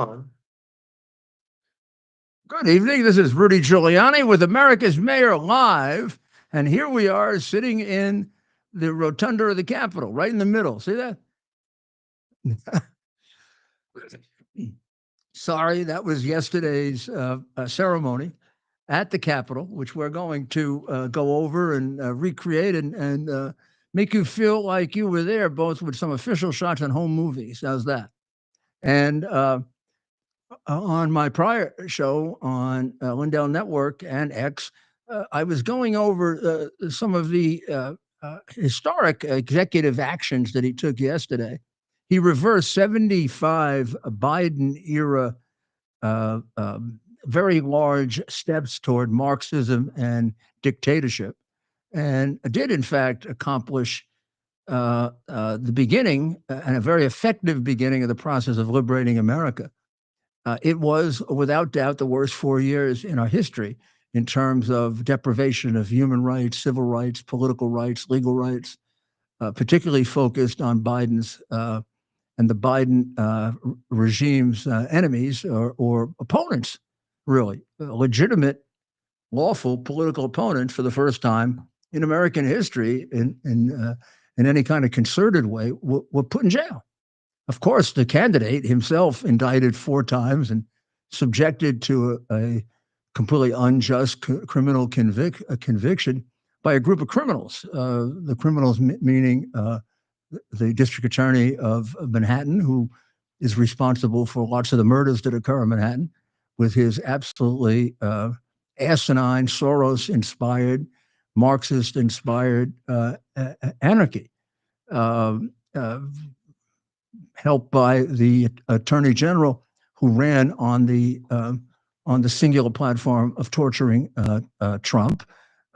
On. Good evening. This is Rudy Giuliani with America's Mayor Live. And here we are sitting in the rotunda of the Capitol, right in the middle. See that? Sorry, that was yesterday's ceremony at the Capitol, which we're going to go over and recreate and make you feel like you were there, both with some official shots and home movies. How's that? And on my prior show on Lindell Network and X, I was going over some of the historic executive actions that he took yesterday. He reversed 75 Biden era very large steps toward Marxism and dictatorship, and did, in fact, accomplish the beginning and a very effective beginning of the process of liberating America. It was, without doubt, the worst 4 years in our history in terms of deprivation of human rights, civil rights, political rights, legal rights, particularly focused on Biden's and the Biden regime's enemies or opponents, really, legitimate, lawful political opponents for the first time in American history in any kind of concerted way were put in jail. Of course, the candidate himself indicted 4 times and subjected to a completely unjust criminal conviction by a group of criminals. The criminals meaning the district attorney of Manhattan, who is responsible for lots of the murders that occur in Manhattan, with his absolutely asinine, Soros-inspired, Marxist-inspired anarchy. Uh, uh, Helped by the attorney general who ran on the singular platform of torturing Trump,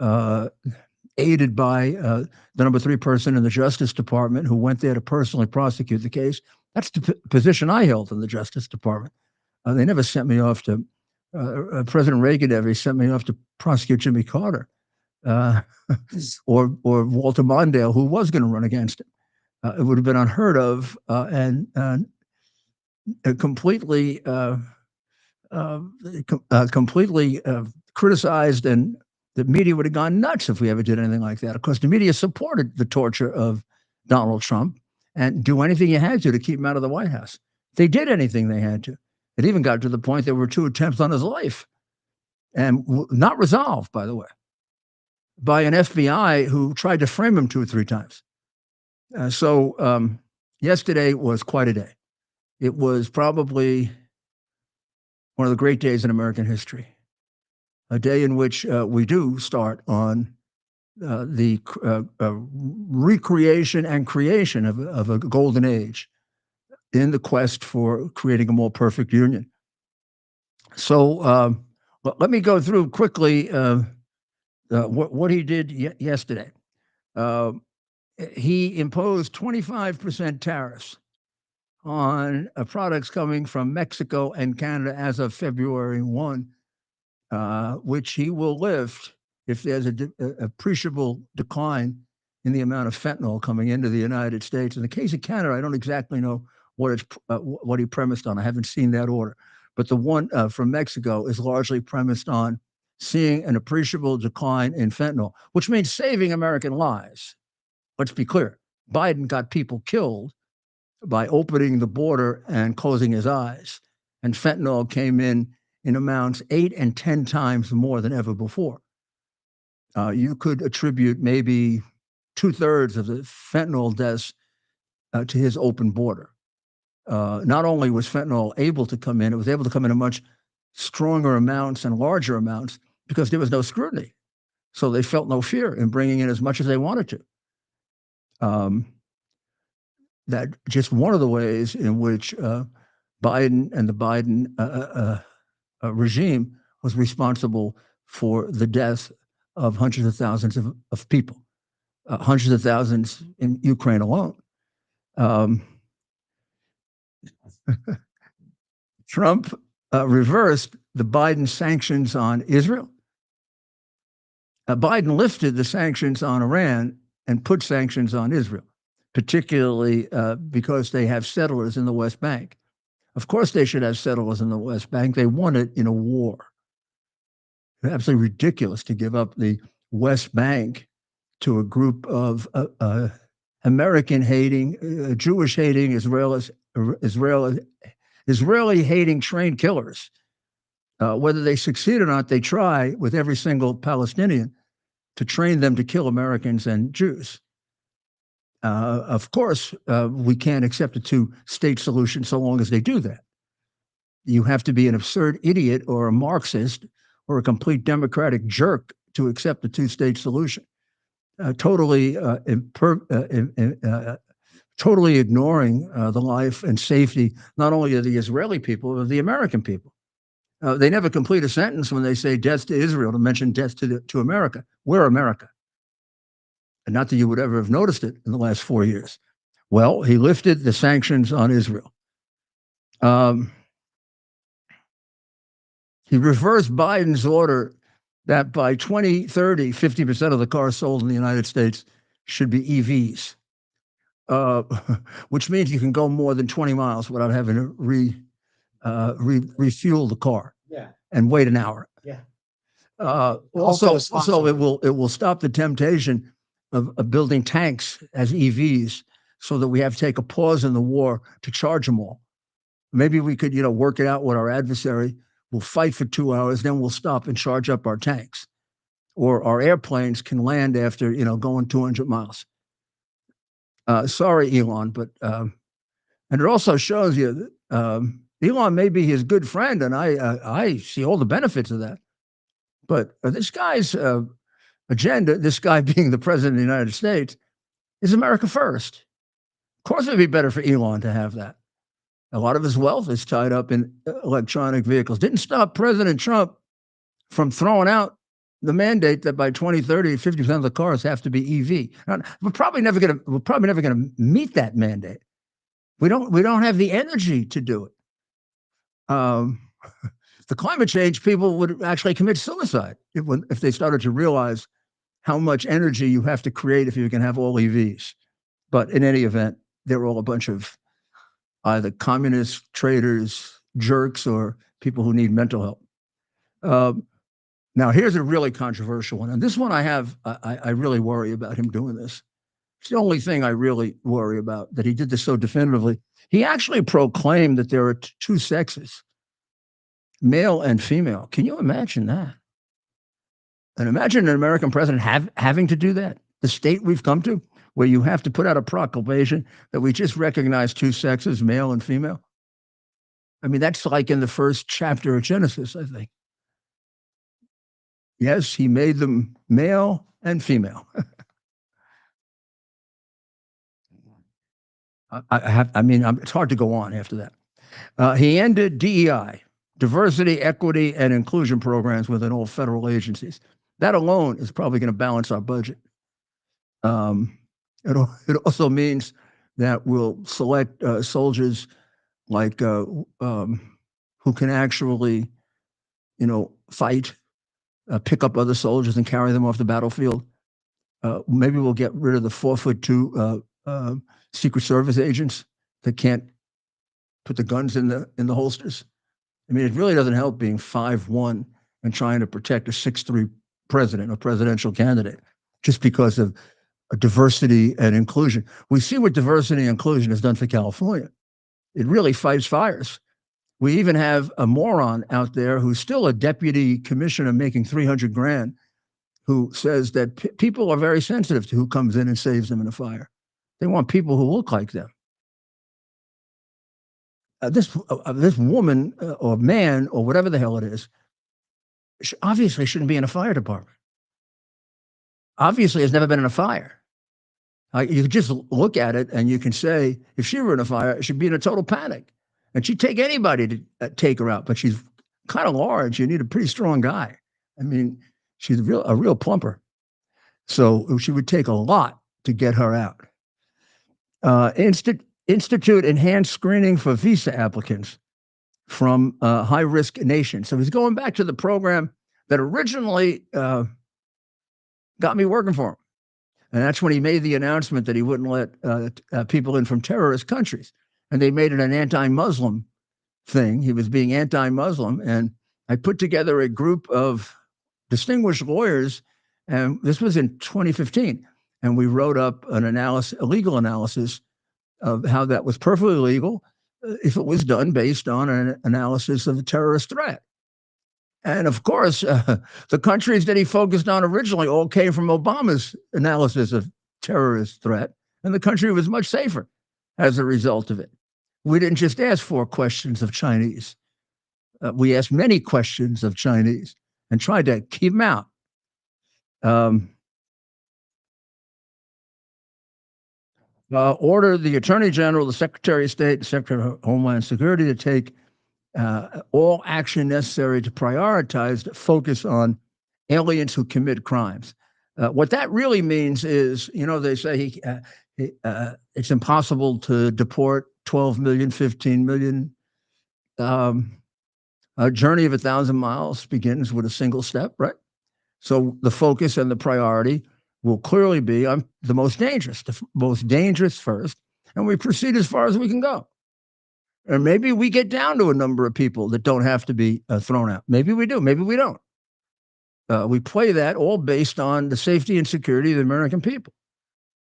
uh, aided by the number 3 person in the Justice Department who went there to personally prosecute the case. That's the position I held in the Justice Department. They never sent me off to President Reagan. Never sent me off to prosecute Jimmy Carter uh, or Walter Mondale, who was going to run against him. It would have been unheard of and completely uh, completely criticized, and the media would have gone nuts if we ever did anything like that. Of course, the media supported the torture of Donald Trump and do anything you had to keep him out of the White House. They did anything they had to. It even got to the point there were 2 attempts on his life, and not resolved, by the way, by an FBI who tried to frame him 2 or 3 times. So yesterday was quite a day. It was probably one of the great days in American history, a day in which we do start on the recreation and creation of a golden age in the quest for creating a more perfect union. So let me go through quickly what he did yesterday. Uh, he imposed 25% tariffs on products coming from Mexico and Canada as of February 1, which he will lift if there's a appreciable decline in the amount of fentanyl coming into the United States. In the case of Canada, I don't exactly know what he premised on. I haven't seen that order, but the one from Mexico is largely premised on seeing an appreciable decline in fentanyl, which means saving American lives. Let's be clear: Biden got people killed by opening the border and closing his eyes, and fentanyl came in amounts 8 and 10 times more than ever before. You could attribute maybe 2/3 of the fentanyl deaths to his open border. Not only was fentanyl able to come in, it was able to come in much stronger amounts and larger amounts because there was no scrutiny. So they felt no fear in bringing in as much as they wanted to. Um, that just one of the ways in which Biden and the Biden regime was responsible for the death of hundreds of thousands of people, hundreds of thousands in Ukraine alone. Um, Trump reversed the Biden sanctions on Israel. Biden lifted the sanctions on Iran and put sanctions on Israel, particularly because they have settlers in the West Bank. Of course, they should have settlers in the West Bank. They won it in a war. It's absolutely ridiculous to give up the West Bank to a group of American hating, Jewish hating, Israeli hating trained killers. Whether they succeed or not, they try with every single Palestinian to train them to kill Americans and Jews. Of course, we can't accept a two-state solution so long as they do that. You have to be an absurd idiot or a Marxist or a complete democratic jerk to accept the two-state solution. Totally ignoring the life and safety, not only of the Israeli people, but of the American people. They never complete a sentence when they say death to Israel to mention death to America. We're America. And not that you would ever have noticed it in the last 4 years. Well, he lifted the sanctions on Israel. He reversed Biden's order that by 2030, 50% of the cars sold in the United States should be EVs, which means you can go more than 20 miles without having to refuel the car and wait an hour. Also, it will stop the temptation of building tanks as EVs so that we have to take a pause in the war to charge them all. Maybe we could, work it out with our adversary. We'll fight for 2 hours, then we'll stop and charge up our tanks. Or our airplanes can land after, going 200 miles. Sorry, Elon, but, and it also shows you that Elon may be his good friend, and I see all the benefits of that. But this guy's agenda, this guy being the president of the United States, is America first. Of course, it'd be better for Elon to have that. A lot of his wealth is tied up in electronic vehicles. Didn't stop President Trump from throwing out the mandate that by 2030, 50% of the cars have to be EV. Now, we're probably never going to meet that mandate. We don't have the energy to do it. The climate change people would actually commit suicide if they started to realize how much energy you have to create if you can have all EVs. But in any event, they're all a bunch of either communist traitors, jerks, or people who need mental help. Now, here's a really controversial one. And this one I really worry about him doing this. It's the only thing I really worry about, that he did this so definitively. He actually proclaimed that there are two sexes, male and female. Can you imagine that? And imagine an American president having to do that. The state we've come to, where you have to put out a proclamation that we just recognize two sexes, male and female. I mean, that's like in the first chapter of Genesis, I think. Yes, he made them male and female. It's hard to go on after that. He ended DEI, diversity, equity, and inclusion programs within all federal agencies. That alone is probably going to balance our budget. It also means that we'll select soldiers like who can actually, fight, pick up other soldiers and carry them off the battlefield. Maybe we'll get rid of the 4'2" Secret Service agents that can't put the guns in the holsters. I mean, it really doesn't help being 5'1" and trying to protect a 6'3" president or presidential candidate just because of diversity and inclusion. We see what diversity and inclusion has done for California. It really fights fires. We even have a moron out there who's still a deputy commissioner making $300,000 who says that people are very sensitive to who comes in and saves them in a fire. They want people who look like them. This woman or man or whatever the hell it is obviously shouldn't be in a fire department. Obviously has never been in a fire. You just look at it and you can say, if she were in a fire, she'd be in a total panic. And she'd take anybody to take her out, but she's kind of large. You need a pretty strong guy. I mean, she's a real plumper. So she would take a lot to get her out. Institute enhanced screening for visa applicants from high-risk nations. So he's going back to the program that originally got me working for him. And that's when he made the announcement that he wouldn't let people in from terrorist countries. And they made it an anti-Muslim thing. He was being anti-Muslim, and I put together a group of distinguished lawyers, and this was in 2015, and we wrote up an analysis, a legal analysis of how that was perfectly legal if it was done based on an analysis of a terrorist threat. And of course, the countries that he focused on originally all came from Obama's analysis of terrorist threat, and the country was much safer as a result of it. We didn't just ask 4 questions of Chinese. We asked many questions of Chinese and tried to keep them out. Um, order the Attorney General, the Secretary of State, the Secretary of Homeland Security to take all action necessary to prioritize, to focus on aliens who commit crimes. What that really means is, they say it's impossible to deport 12 million, 15 million. A journey of 1,000 miles begins with a single step, right? So the focus and the priority will clearly be on the most dangerous first, and we proceed as far as we can go. And maybe we get down to a number of people that don't have to be thrown out. Maybe we do. Maybe we don't. We play that all based on the safety and security of the American people.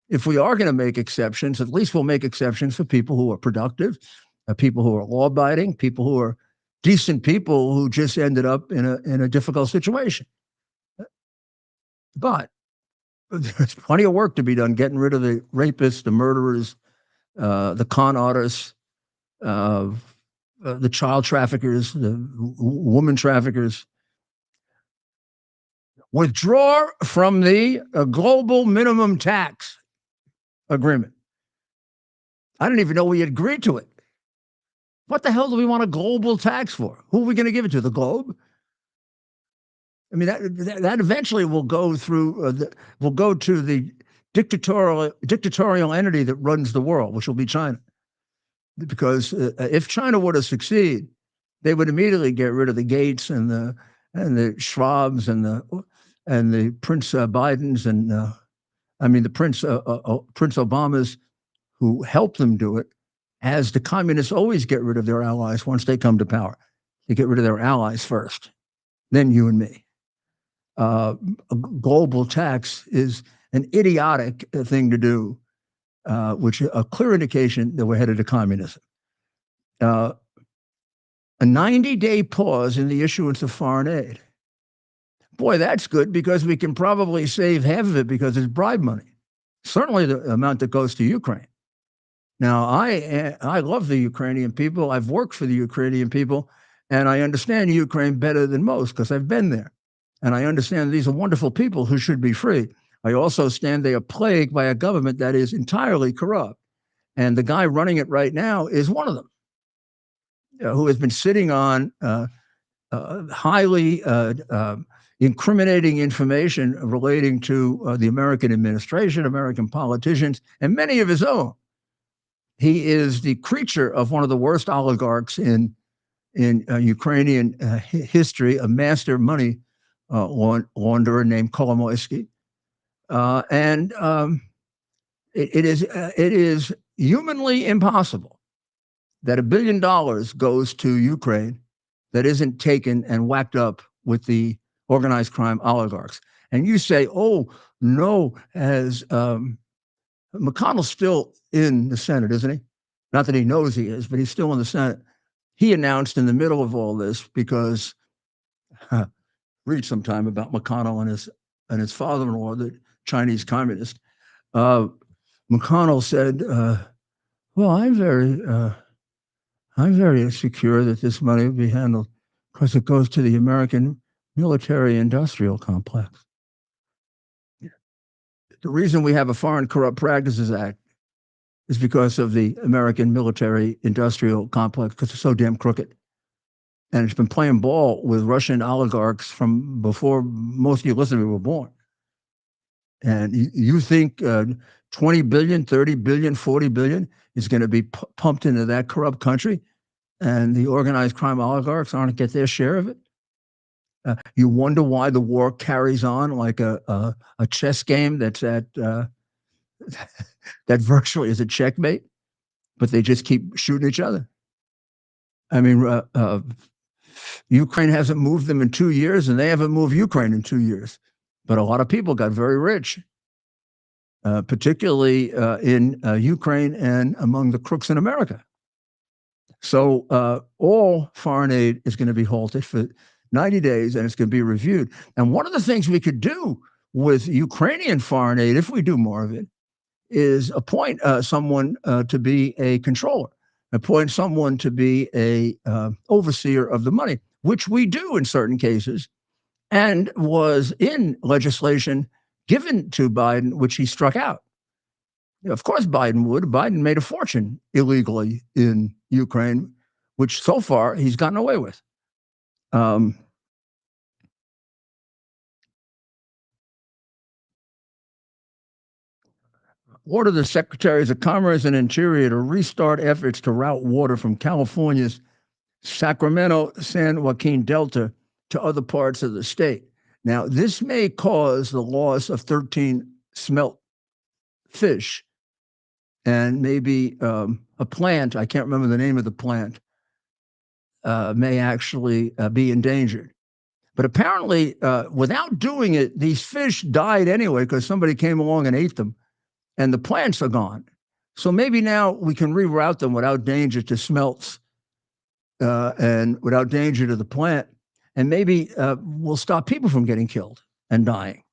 If we are going to make exceptions, at least we'll make exceptions for people who are productive, people who are law-abiding, people who are decent people who just ended up in a difficult situation. But there's plenty of work to be done getting rid of the rapists, the murderers, the con artists, the child traffickers, the woman traffickers. Withdraw from the global minimum tax agreement. I didn't even know we agreed to it. What the hell do we want a global tax for? Who are we going to give it to? The globe? I mean, that eventually will go through. Will go to the dictatorial entity that runs the world, which will be China. Because if China were to succeed, they would immediately get rid of the Gates and the Schwabs and the Prince Bidens and the Prince Obamas, who helped them do it, as the communists always get rid of their allies once they come to power. They get rid of their allies first, then you and me. A global tax is an idiotic thing to do, which is a clear indication that we're headed to communism. A 90-day pause in the issuance of foreign aid. Boy, that's good because we can probably save half of it because it's bribe money. Certainly the amount that goes to Ukraine. Now, I love the Ukrainian people. I've worked for the Ukrainian people, and I understand Ukraine better than most because I've been there. And I understand these are wonderful people who should be free. I also understand they are plagued by a government that is entirely corrupt. And the guy running it right now is one of them, who has been sitting on highly incriminating information relating to the American administration, American politicians, and many of his own. He is the creature of one of the worst oligarchs in Ukrainian history, a master money launderer named Kolomoisky. It is humanly impossible that $1 billion goes to Ukraine that isn't taken and whacked up with the organized crime oligarchs. And you say, oh, no, as McConnell's still in the Senate, isn't he? Not that he knows he is, but he's still in the Senate. He announced in the middle of all this because read sometime about McConnell and his father-in-law, the Chinese communist. McConnell said, "Well, I'm very secure that this money will be handled because it goes to the American military-industrial complex. The reason we have a Foreign Corrupt Practices Act is because of the American military-industrial complex, because it's so damn crooked. And it's been playing ball with Russian oligarchs from before most of you listeners were born. And you think 20 billion, 30 billion, 40 billion is going to be pumped into that corrupt country, and the organized crime oligarchs aren't get their share of it? You wonder why the war carries on like a chess game that's that virtually is a checkmate, but they just keep shooting each other. I mean, Ukraine hasn't moved them in 2 years, and they haven't moved Ukraine in 2 years. But a lot of people got very rich, particularly in Ukraine and among the crooks in America. So all foreign aid is going to be halted for 90 days, and it's going to be reviewed. And one of the things we could do with Ukrainian foreign aid, if we do more of it, is appoint someone to be a controller, appoint someone to be a overseer of the money, which we do in certain cases, and was in legislation given to Biden, which he struck out. Of course, Biden would. Biden made a fortune illegally in Ukraine, which so far he's gotten away with. Order the Secretaries of Commerce and Interior to restart efforts to route water from California's Sacramento San Joaquin Delta to other parts of the state. Now, this may cause the loss of 13 smelt fish and maybe a plant, I can't remember the name of the plant, may actually be endangered. But apparently, without doing it, these fish died anyway because somebody came along and ate them, and the plants are gone. So maybe now we can reroute them without danger to smelts and without danger to the plant. And maybe we'll stop people from getting killed and dying.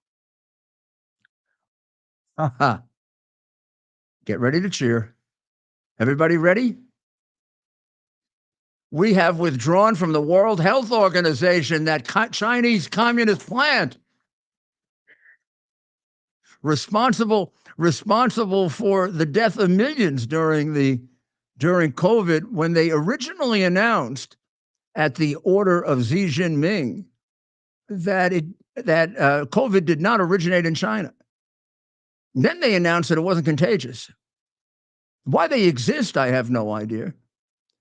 Get ready to cheer. Everybody ready? We have withdrawn from the World Health Organization, that Chinese communist plant responsible for the death of millions during COVID, when they originally announced at the order of Xi Jinping that COVID did not originate in China. Then they announced that it wasn't contagious. Why they exist, I have no idea.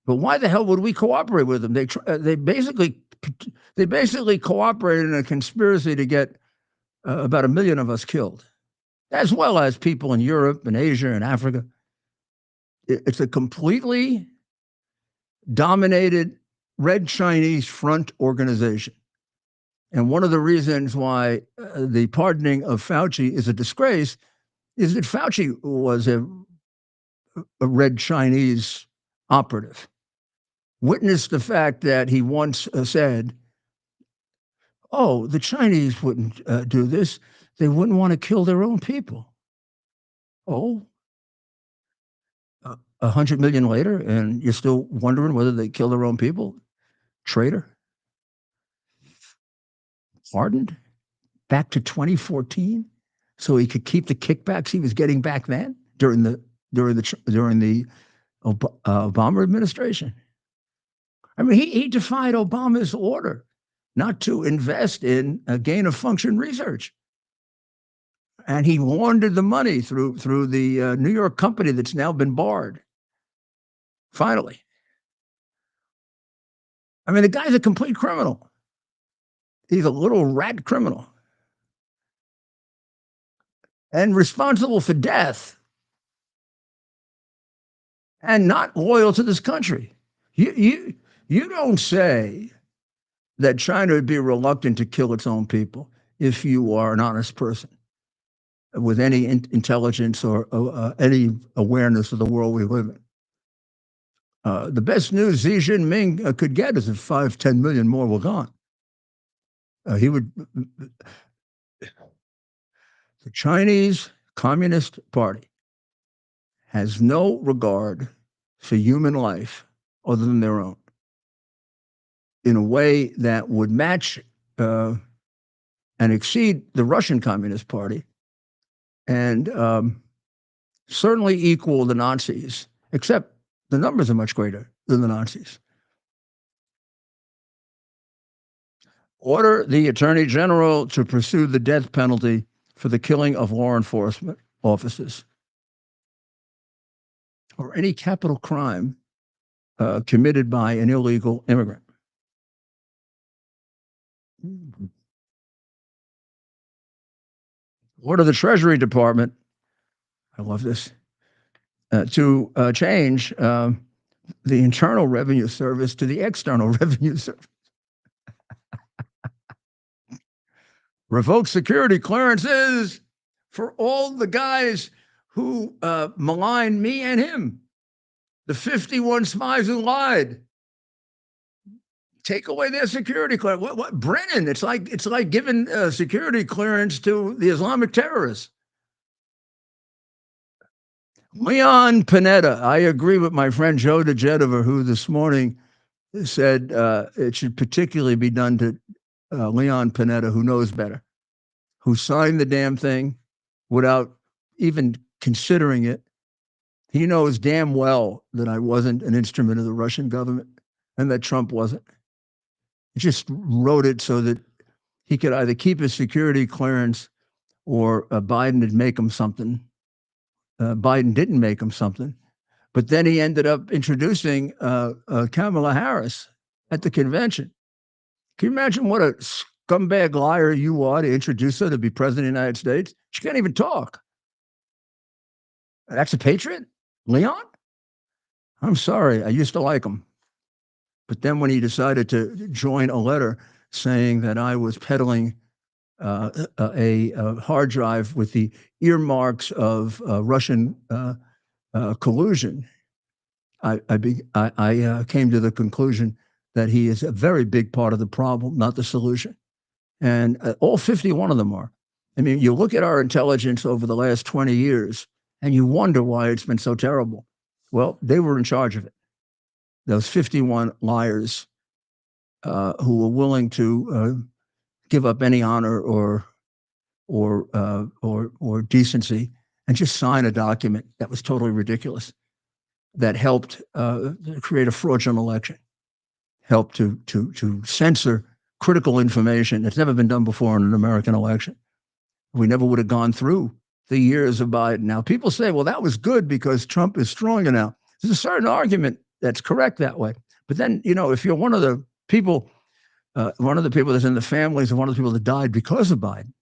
But why the hell would we cooperate with them? They basically cooperated in a conspiracy to get about 1 million of us killed, as well as people in Europe and Asia and Africa. It's a completely dominated Red Chinese Front organization. And one of the reasons why the pardoning of Fauci is a disgrace is that Fauci was a Red Chinese operative. Witness the fact that he once said, "Oh, the Chinese wouldn't do this. They wouldn't want to kill their own people." Oh, 100 million later, and you're still wondering whether they kill their own people? Traitor. Pardoned back to 2014, so he could keep the kickbacks he was getting back then during the Obama administration. I mean, he defied Obama's order not to invest in gain of function research, and he laundered the money through the New York company that's now been barred. Finally, I mean, the guy's a complete criminal. He's a little rat criminal and responsible for death and not loyal to this country. You don't say that China would be reluctant to kill its own people if you are an honest person with any intelligence or any awareness of the world we live in. The best news Xi Jinping could get is if 5-10 million more were gone. He would. The Chinese Communist Party has no regard for human life other than their own, in a way that would match and exceed the Russian Communist Party, and certainly equal the Nazis, except the numbers are much greater than the Nazis. Order the Attorney General to pursue the death penalty for the killing of law enforcement officers or any capital crime committed by an illegal immigrant. Order the Treasury Department, I love this, to change the Internal Revenue Service to the External Revenue Service. Revoke security clearances for all the guys who maligned me and him. The 51 spies who lied. Take away their security clearance. What? Brennan? It's like giving security clearance to the Islamic terrorists. Leon Panetta. I agree with my friend Joe DeGenever, who this morning said it should particularly be done to Leon Panetta, who knows better, who signed the damn thing without even considering it. He knows damn well that I wasn't an instrument of the Russian government and that Trump wasn't. He just wrote it so that he could either keep his security clearance or Biden would make him something. Biden didn't make him something. But then he ended up introducing Kamala Harris at the convention. Can you imagine what a scumbag liar you are to introduce her to be president of the United States? She can't even talk. That's a patriot? Leon? I'm sorry. I used to like him. But then when he decided to join a letter saying that I was peddling a hard drive with the earmarks of Russian collusion, I came to the conclusion that he is a very big part of the problem, not the solution. And all 51 of them are. I mean, you look at our intelligence over the last 20 years, and you wonder why it's been so terrible. Well, they were in charge of it. Those 51 liars who were willing to give up any honor or decency and just sign a document that was totally ridiculous, that helped create a fraudulent election, helped to censor critical information that's never been done before in an American election. We never would have gone through the years of Biden. Now, people say, well, that was good because Trump is stronger now. There's a certain argument that's correct that way. But then, if you're one of the people that's in the families of one of the people that died because of Biden,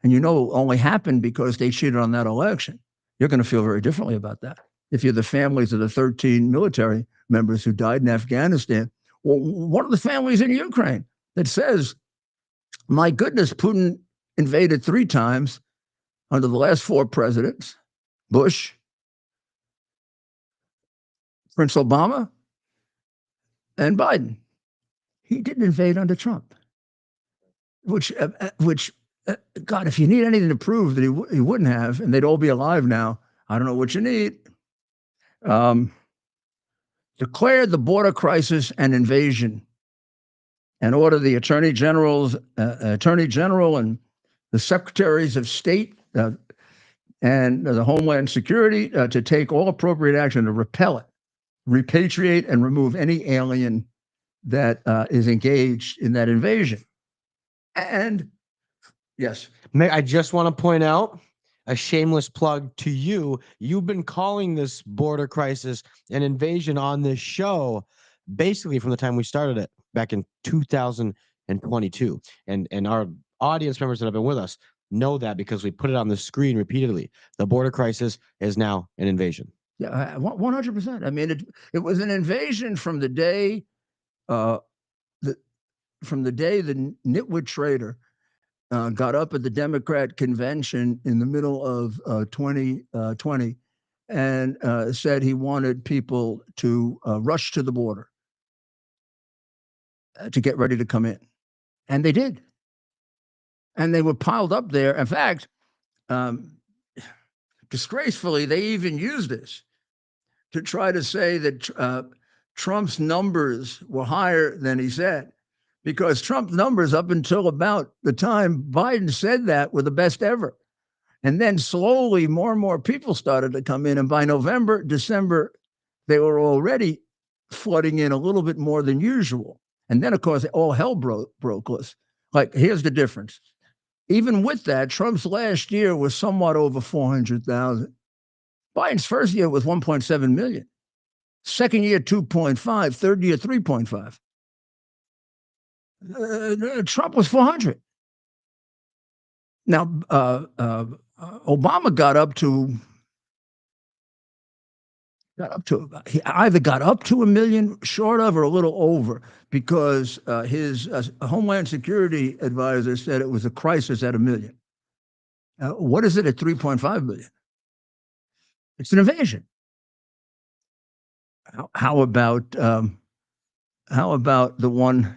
and only happened because they cheated on that election, you're going to feel very differently about that. If you're the families of the 13 military members who died in Afghanistan, well, one of the families in Ukraine that says, my goodness, Putin invaded 3 times under the last 4 presidents, Bush, Prince Obama, and Biden. He didn't invade under Trump, which God, if you need anything to prove that he wouldn't have, and they'd all be alive now, I don't know what you need. Declared the border crisis an invasion and order the Attorney General and the Secretaries of State and the Homeland Security to take all appropriate action to repel it, repatriate, and remove any alien that is engaged in that invasion. And yes, I just want to point out a shameless plug to you. You've been calling this border crisis an invasion on this show basically from the time we started it back in 2022. And our audience members that have been with us know that because we put it on the screen repeatedly. The border crisis is now an invasion. Yeah, 100%. I mean, it was an invasion from the day the nitwit traitor got up at the Democrat convention in the middle of 2020 and said he wanted people to rush to the border to get ready to come in. And they did. And they were piled up there. In fact, disgracefully, they even used this to try to say that Trump's numbers were higher than he said, because Trump's numbers up until about the time Biden said that were the best ever. And then slowly more and more people started to come in. And by November, December, they were already flooding in a little bit more than usual. And then, of course, all hell broke loose. Like, here's the difference. Even with that, Trump's last year was somewhat over 400,000. Biden's first year was 1.7 million. Second year, 2.5. Third year, 3.5. Trump was 400. Now, Obama got up to He either got up to $1 million, short of, or a little over, because his Homeland Security advisor said it was a crisis at $1 million. What is it at 3.5 million? It's an invasion. How about the one?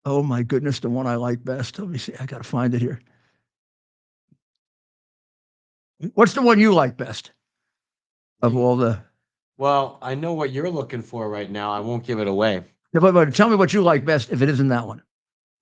Oh my goodness, the one I like best. Let me see. I got to find it here. What's the one you like best of all the? Well, I know what you're looking for right now. I won't give it away. But tell me what you like best if it isn't that one.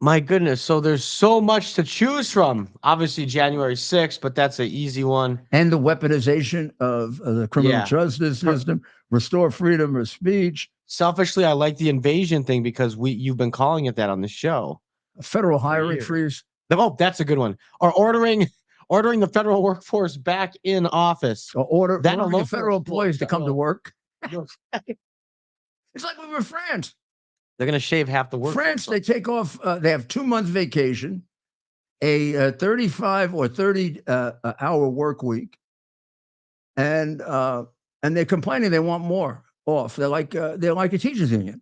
My goodness. So there's so much to choose from. Obviously, January 6th, but that's an easy one. And the weaponization of the criminal justice system, restore freedom of speech. Selfishly, I like the invasion thing because you've been calling it that on the show. A federal hiring freeze. Oh, that's a good one. Or ordering the federal workforce back in office. Or ordering the federal employees to come to work. It's like we were France. They're going to shave half the work. France, they take off, they have 2 months vacation, a 35 or 30 hour work week, and they're complaining they want more off. They're like a teachers union.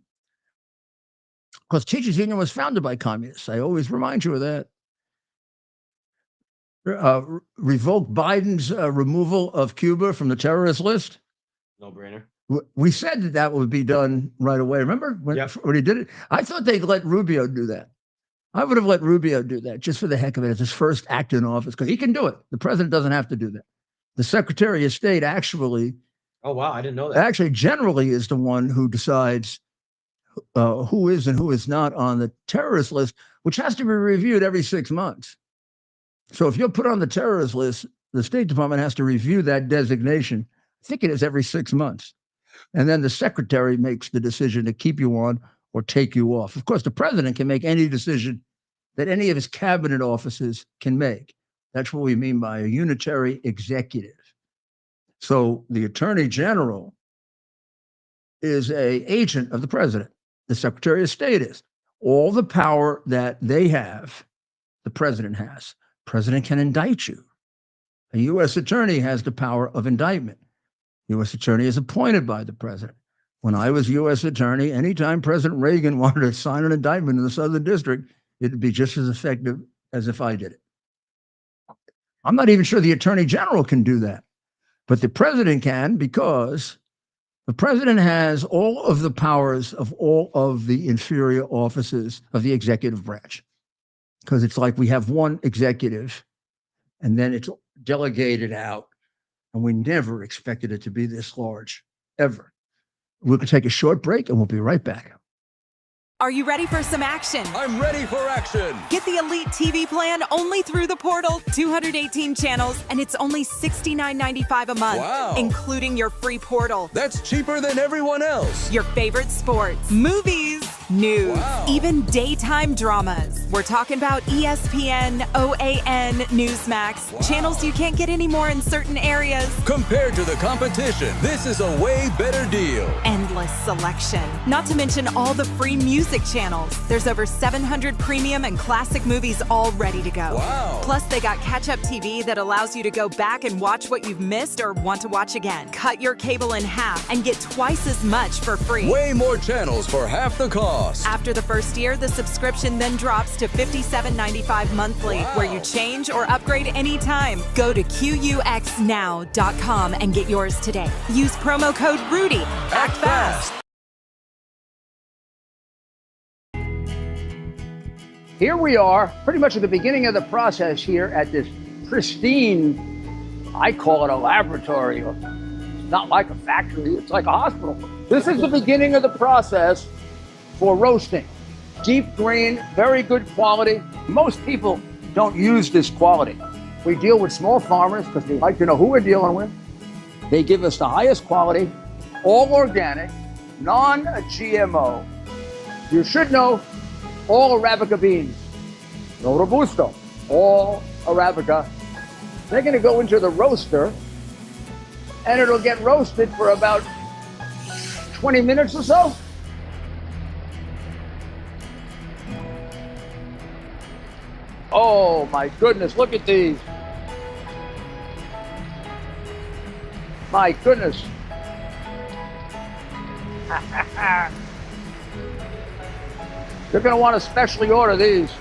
Because teachers union was founded by communists. I always remind you of that. Revoke Biden's removal of Cuba from the terrorist list. No brainer. We said that would be done right away. Remember when he did it? I thought they'd let Rubio do that. I would have let Rubio do that just for the heck of it as his first act in office, because he can do it. The president doesn't have to do that. The Secretary of State actually. Oh, wow. I didn't know that. Actually, generally is the one who decides who is and who is not on the terrorist list, which has to be reviewed every 6 months. So if you're put on the terrorist list, the State Department has to review that designation. I think it is every 6 months. And then the secretary makes the decision to keep you on or take you off. Of course, the president can make any decision that any of his cabinet offices can make. That's what we mean by a unitary executive. So the attorney general is an agent of the president. The secretary of state is. All the power that they have, the president has. President can indict you. A U.S. attorney has the power of indictment. U.S. attorney is appointed by the president. When I was U.S. attorney, anytime President Reagan wanted to sign an indictment in the Southern District, it'd be just as effective as if I did it. I'm not even sure the attorney general can do that, but the president can, because the president has all of the powers of all of the inferior offices of the executive branch, because it's like we have one executive and then it's delegated out. And we never expected it to be this large, ever. We're going to take a short break and we'll be right back. Are you ready for some action? I'm ready for action. Get the Elite TV plan only through the portal. 218 channels, and it's only $69.95 a month. Wow. Including your free portal. That's cheaper than everyone else. Your favorite sports, movies, news, even daytime dramas. We're talking about ESPN, OAN, Newsmax, channels you can't get anymore in certain areas. Compared to the competition, this is a way better deal. Endless selection. Not to mention all the free music channels. There's over 700 premium and classic movies all ready to go. Wow. Plus, they got catch-up TV that allows you to go back and watch what you've missed or want to watch again. Cut your cable in half and get twice as much for free. Way more channels for half the cost. After the first year, the subscription then drops to $57.95 monthly, where you change or upgrade anytime. Go to QUXNow.com and get yours today. Use promo code RUDY. Act fast. Here we are, pretty much at the beginning of the process here at this pristine, I call it a laboratory. It's not like a factory, it's like a hospital. This is the beginning of the process for roasting. Deep grain, very good quality. Most people don't use this quality. We deal with small farmers because they like to know who we're dealing with. They give us the highest quality, all organic, non-GMO. You should know all Arabica beans, no Robusto, all Arabica. They're gonna go into the roaster and it'll get roasted for about 20 minutes or so. Oh my goodness, look at these. My goodness. You're going to want to specially order these.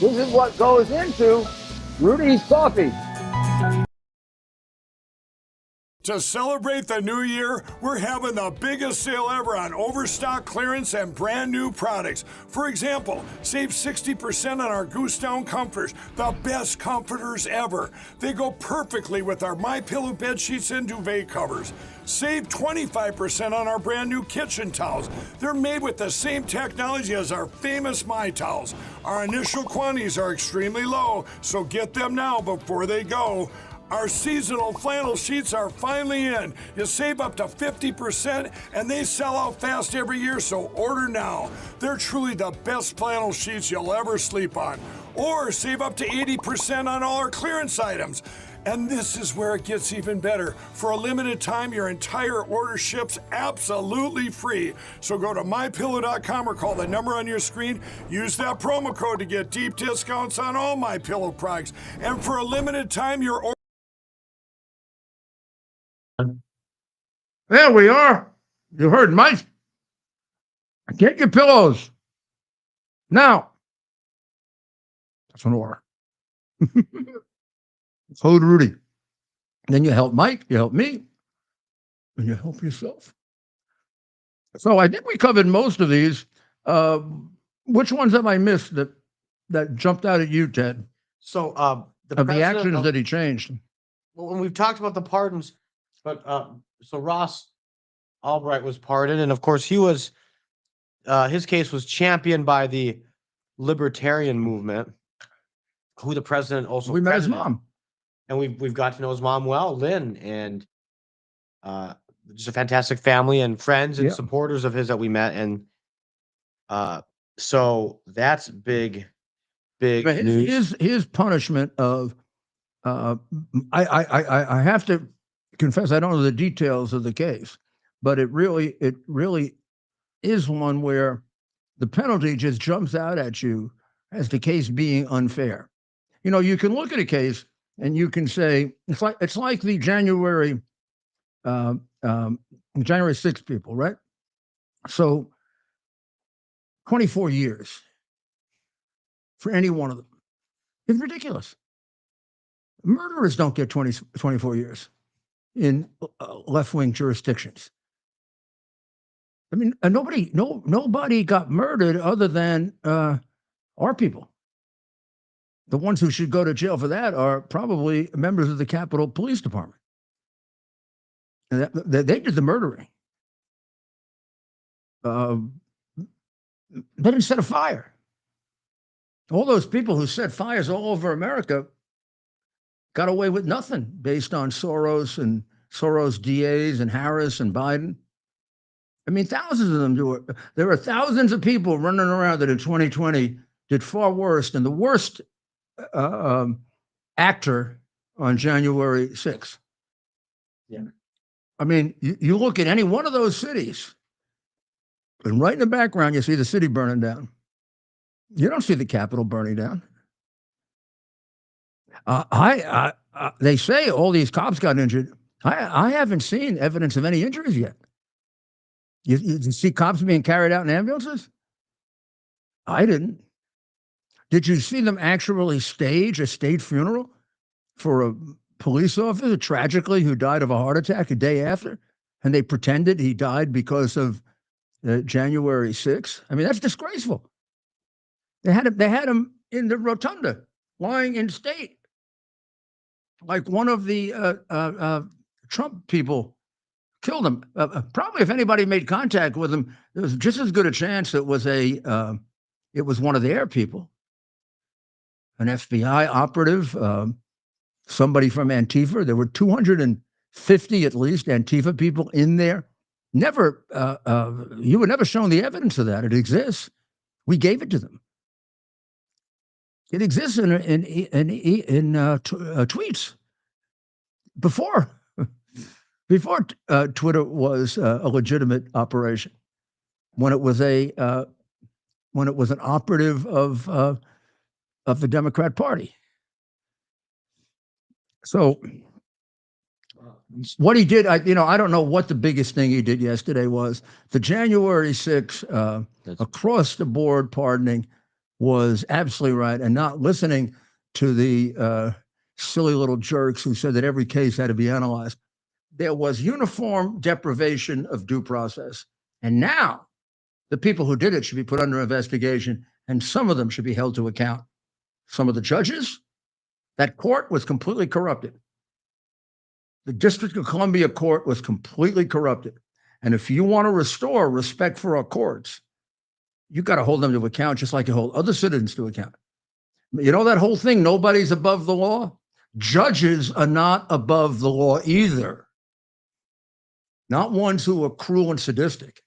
This is what goes into Rudy's coffee. To celebrate the new year, we're having the biggest sale ever on overstock clearance and brand new products. For example, save 60% on our Goose Down comforters, the best comforters ever. They go perfectly with our MyPillow bed sheets and duvet covers. Save 25% on our brand new kitchen towels. They're made with the same technology as our famous My Towels. Our initial quantities are extremely low, so get them now before they go. Our seasonal flannel sheets are finally in. You save up to 50% and they sell out fast every year, so order now. They're truly the best flannel sheets you'll ever sleep on. Or save up to 80% on all our clearance items. And this is where it gets even better. For a limited time, your entire order ships absolutely free. So go to MyPillow.com or call the number on your screen. Use that promo code to get deep discounts on all MyPillow products. And for a limited time, your order... There we are. You heard Mike. Get your pillows. Now. That's an order. Code Rudy. Then you help Mike, you help me, and you help yourself. So I think we covered most of these. Which ones have I missed that jumped out at you, Ted? So Of the actions that he changed. Well, when we've talked about the pardons, but so Ross Albright was pardoned, and of course he was his case was championed by the libertarian movement, who the president also We met his credited. mom. And we've got to know his mom well, Lynn, and just a fantastic family and friends and Yeah. supporters of his that we met, and so that's big But news. his punishment of I have to confess I don't know the details of the case, but it really is one where the penalty just jumps out at you as the case being unfair. You know, you can look at a case and you can say it's like the January 6th people, right? So 24 years for any one of them. It's ridiculous. Murderers don't get 24 years in left-wing jurisdictions. I mean, nobody got murdered other than our people. The ones who should go to jail for that are probably members of the Capitol Police Department. And they did the murdering. They didn't set a fire. All those people who set fires all over America got away with nothing based on Soros and Soros DAs and Harris and Biden. I mean, thousands of them do it. There are thousands of people running around that in 2020 did far worse than the worst actor on January 6th. Yeah. I mean, you look at any one of those cities, and right in the background, you see the city burning down. You don't see the Capitol burning down. They say all these cops got injured. I haven't seen evidence of any injuries yet. You see cops being carried out in ambulances? I didn't. Did you see them actually stage a state funeral for a police officer, tragically, who died of a heart attack a day after? And they pretended he died because of January 6th? I mean, that's disgraceful. They had him in the rotunda, lying in state, like one of the Trump people killed him. Probably, if anybody made contact with him, there was just as good a chance it was one of their people, an FBI operative, somebody from Antifa. There were 250 at least Antifa people in there. Never, you were never shown the evidence of that. It exists. We gave it to them. It exists in tweets before Twitter was a legitimate operation. When it was an operative of the Democrat Party. So what he did, I don't know what the biggest thing he did yesterday was. The January 6th across the board pardoning was absolutely right, and not listening to the silly little jerks who said that every case had to be analyzed. There was uniform deprivation of due process. And now the people who did it should be put under investigation, and some of them should be held to account. Some of the judges, that court was completely corrupted. The District of Columbia court was completely corrupted. And if you want to restore respect for our courts, you got to hold them to account just like you hold other citizens to account. You know that whole thing, nobody's above the law? Judges are not above the law either. Not ones who are cruel and sadistic.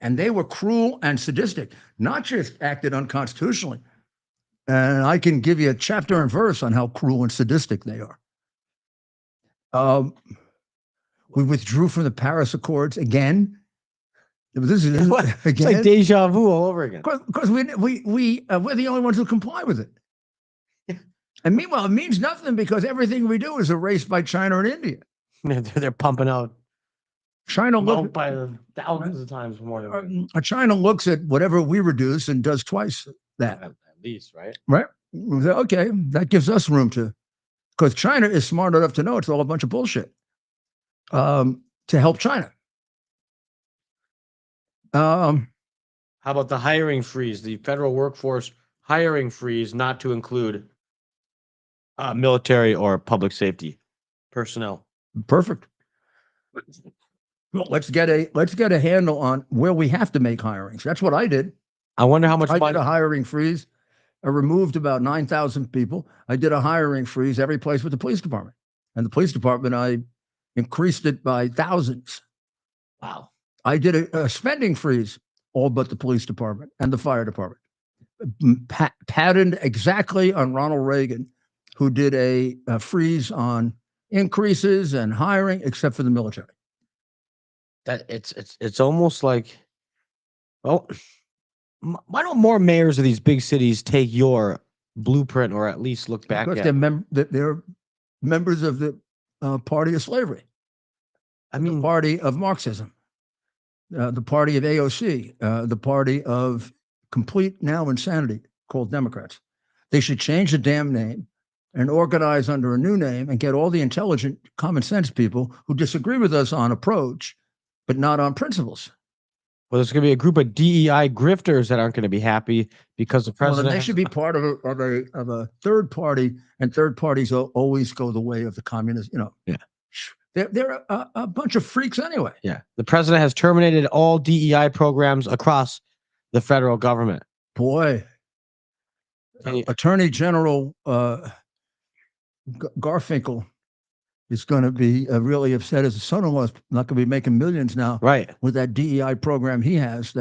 And they were cruel and sadistic, not just acted unconstitutionally. And I can give you a chapter and verse on how cruel and sadistic they are. We withdrew from the Paris Accords again. This is again. It's like deja vu all over again. Because we're the only ones who comply with it. And meanwhile, it means nothing because everything we do is erased by China and India. They're pumping out. China looks by thousands of times more than China looks at whatever we reduce and does twice that. At least, right? Right. Okay, that gives us room to, because China is smart enough to know it's all a bunch of bullshit. To help China. How about the hiring freeze? The federal workforce hiring freeze, not to include military or public safety personnel. Perfect. Well, let's get a handle on where we have to make hirings. That's what I did. I wonder how much I did a hiring freeze. I removed about 9,000 people. I did a hiring freeze every place with the police department. And the police department, I increased it by thousands. Wow. I did a spending freeze, all but the police department and the fire department. Patterned exactly on Ronald Reagan, who did a freeze on increases and hiring, except for the military. That it's almost like, well, why don't more mayors of these big cities take your blueprint or at least look back because at? they're members of the party of slavery. I mean, the party of Marxism, the party of AOC, the party of complete now insanity called Democrats. They should change the damn name and organize under a new name and get all the intelligent, common sense people who disagree with us on approach, but not on principles. Well, there's going to be a group of DEI grifters that aren't going to be happy because the president. Well, they should be part of a third party, and third parties always go the way of the communists. Yeah, they're a bunch of freaks anyway. Yeah, the president has terminated all DEI programs across the federal government. Boy, Attorney General Garfinkel is going to be really upset. His son-in-law is not going to be making millions now, right? With that DEI program he has.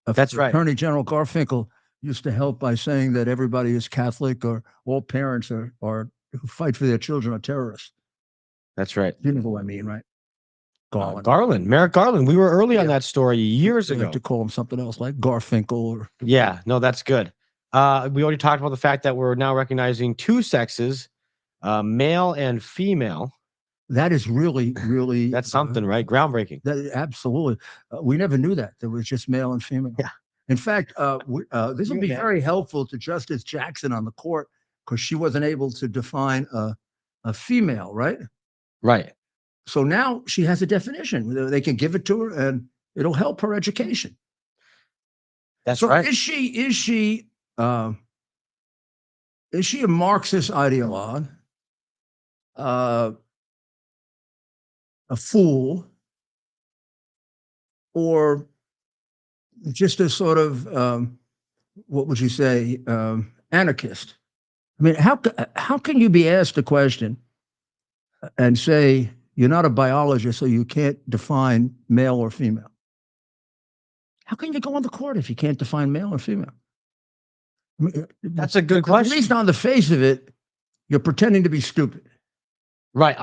That's right. Attorney General Garfinkel used to help by saying that everybody is Catholic or all parents are who fight for their children are terrorists. That's right. You know who I mean, right? Garland, Merrick Garland. We were early on that story years ago. Like to call him something else like Garfinkel or. Yeah, no, that's good. We already talked about the fact that we're now recognizing two sexes, male and female. That is really, really. That's something, right? Groundbreaking. Absolutely. We never knew that. There was just male and female. Yeah. In fact, this will be very helpful to Justice Jackson on the court because she wasn't able to define a female, right? Right. So now she has a definition. They can give it to her and it'll help her education. That's right. Is she a Marxist ideologue? A fool? Or just a sort of, what would you say, anarchist? I mean, how can you be asked a question and say, you're not a biologist, so you can't define male or female? How can you go on the court if you can't define male or female? I mean, that's a good question. At least on the face of it, you're pretending to be stupid. Right.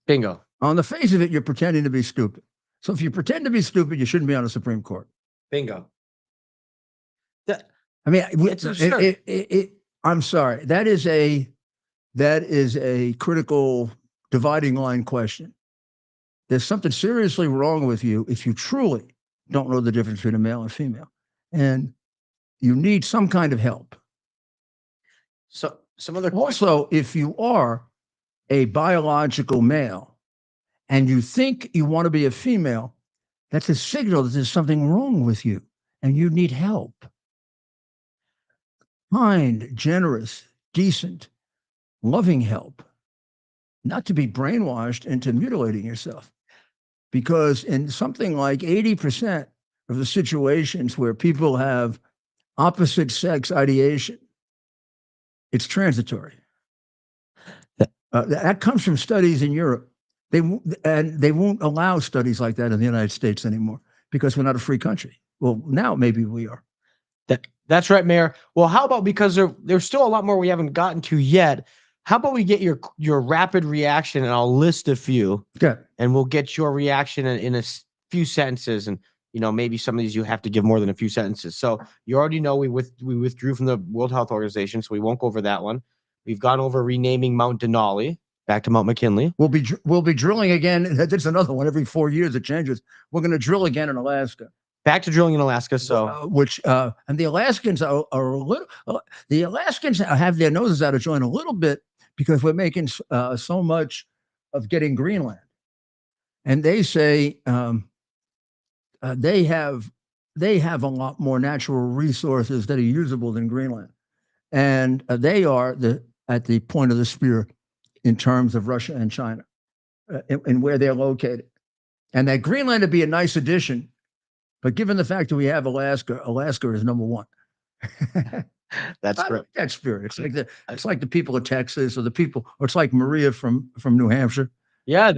Bingo. On the face of it, you're pretending to be stupid. So if you pretend to be stupid, you shouldn't be on the Supreme Court. Bingo. I'm sorry. That is that is a critical dividing line question. There's something seriously wrong with you if you truly don't know the difference between a male and female. And you need some kind of help. So some other Also, if you are a biological male and you think you want to be a female, that's a signal that there's something wrong with you and you need help. Kind, generous, decent, loving help, not to be brainwashed into mutilating yourself. Because in something like 80% of the situations where people have opposite sex ideation, it's transitory. That comes from studies in Europe. They won't allow studies like that in the United States anymore because we're not a free country. Well, now maybe we are. That's right, Mayor. Well, how about, because there's still a lot more we haven't gotten to yet. How about we get your rapid reaction, and I'll list a few. Yeah. And we'll get your reaction in a few sentences, and maybe some of these you have to give more than a few sentences. So you already know we withdrew from the World Health Organization, so we won't go over that one. We've gone over renaming Mount Denali back to Mount McKinley. We'll be drilling again. That's another one. Every 4 years it changes. We're going to drill again in Alaska. Back to drilling in Alaska. So and the Alaskans are a little. The Alaskans have their noses out of joint a little bit because we're making so much of getting Greenland, and they say they have a lot more natural resources that are usable than Greenland, and they are at the point of the spear in terms of Russia and China, and where they're located, and that Greenland would be a nice addition. But given the fact that we have Alaska is number one. That's great. That spirit. It's like the people of Texas, or it's like Maria from New Hampshire. Yeah,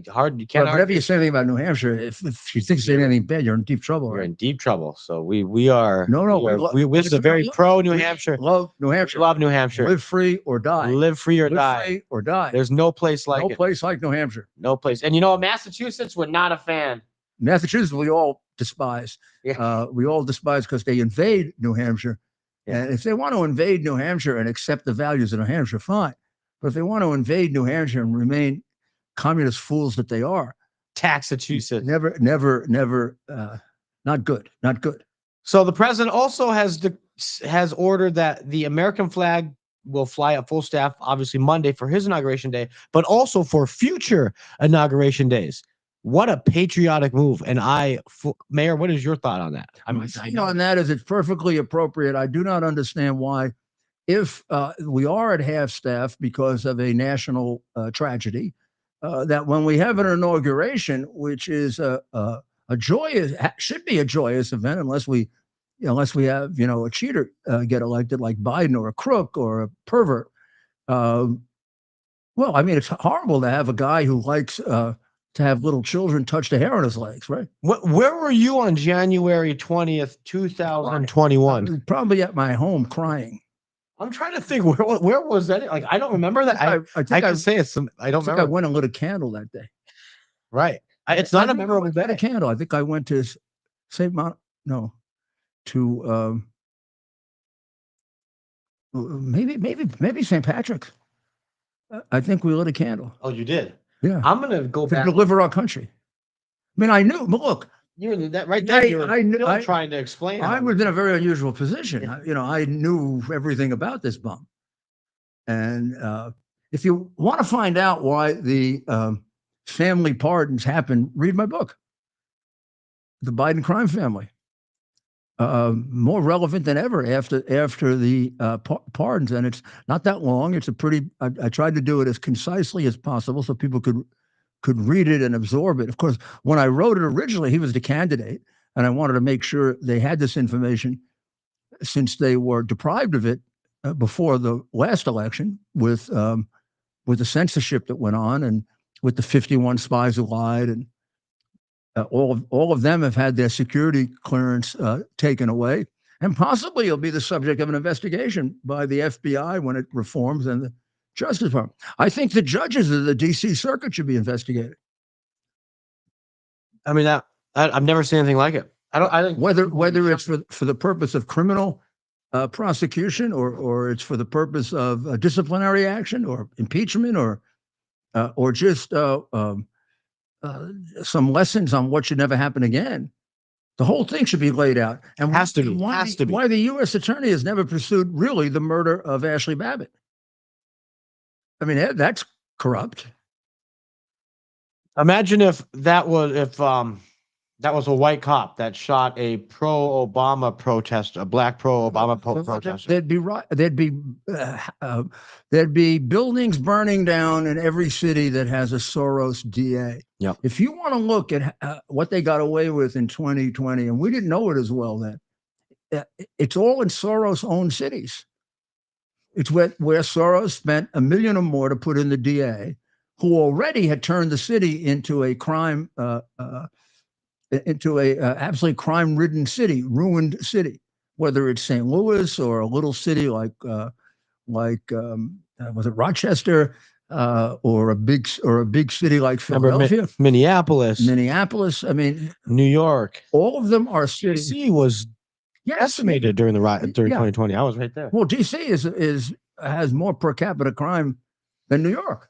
hard. You can't. Whenever you say anything about New Hampshire, if she thinks you're anything bad, you're in deep trouble. You're in deep trouble. So we are. This is a very pro New Hampshire. Love New Hampshire. Love New Hampshire. Live free or die. Live free or Live die. Free or die. There's no place like it. No place like New Hampshire. No place. And Massachusetts, we're not a fan. Massachusetts, we all despise. Yeah. We all despise because they invade New Hampshire. Yeah. And if they want to invade New Hampshire and accept the values of New Hampshire, fine. But if they want to invade New Hampshire and remain communist fools that they are, Taxachusetts. Never, not good. So the president also has ordered that the American flag will fly at full staff, obviously Monday for his inauguration day, but also for future inauguration days. What a patriotic move. And Mayor, what is your thought on that? My thought on that is it's perfectly appropriate. I do not understand why, if we are at half staff because of a national tragedy, that when we have an inauguration, which is a joyous, should be a joyous event, unless we have a cheater get elected like Biden, or a crook, or a pervert. Well, I mean, it's horrible to have a guy who likes to have little children touch the hair on his legs, right? Where were you on January 20th, 2021? Probably at my home crying. I'm trying to think, where was that? Like, I don't remember that. I can say it's I don't remember. I went and lit a candle that day. Right. It's not a memorable day. A candle. I think I went to maybe St. Patrick's. I think we lit a candle. Oh, you did? Yeah. I'm going to go back. To deliver our country. I mean, I knew, but look. You were that right there. I knew. Trying to explain. I was in a very unusual position. Yeah. I knew everything about this bomb. And if you want to find out why the family pardons happen, read my book, The Biden Crime Family. More relevant than ever after the pardons, and it's not that long. It's I tried to do it as concisely as possible so people could read it and absorb it. Of course, when I wrote it originally, he was the candidate, and I wanted to make sure they had this information since they were deprived of it before the last election with the censorship that went on, and with the 51 spies who lied, and all of them have had their security clearance taken away, and possibly it'll be the subject of an investigation by the FBI when it reforms, and the Justice Department. I think the judges of the D.C. Circuit should be investigated. I mean, I've never seen anything like it. I think whether it's for the purpose of criminal prosecution, or it's for the purpose of disciplinary action or impeachment, or just some lessons on what should never happen again. The whole thing should be laid out. And Has to be. Why, Has to be. Why the U.S. attorney has never pursued really the murder of Ashley Babbitt? I mean, that's corrupt. Imagine if that was a white cop that shot a pro-Obama protester, a black pro-Obama protester. There'd be right. There'd be buildings burning down in every city that has a Soros DA. Yep. If you want to look at what they got away with in 2020, and we didn't know it as well then, it's all in Soros-owned cities. It's where Soros spent $1 million or more to put in the DA, who already had turned the city into a crime, absolutely crime-ridden city, ruined city. Whether it's St. Louis or a little city like was it Rochester, or a big city like Philadelphia, Minneapolis. I mean, New York. All of them are cities. DC was decimated during 2020. I was right there. Well, DC has more per capita crime than New York.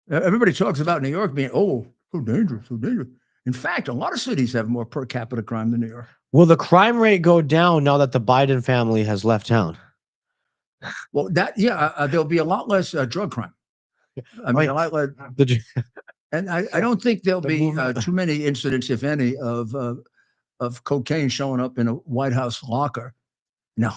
Everybody talks about New York being so dangerous, so dangerous. In fact, a lot of cities have more per capita crime than New York. Will the crime rate go down now that the Biden family has left town? Well, there'll be a lot less drug crime. I mean, a lot less. And I don't think there'll be too many incidents, if any, of cocaine showing up in a White House locker. Now,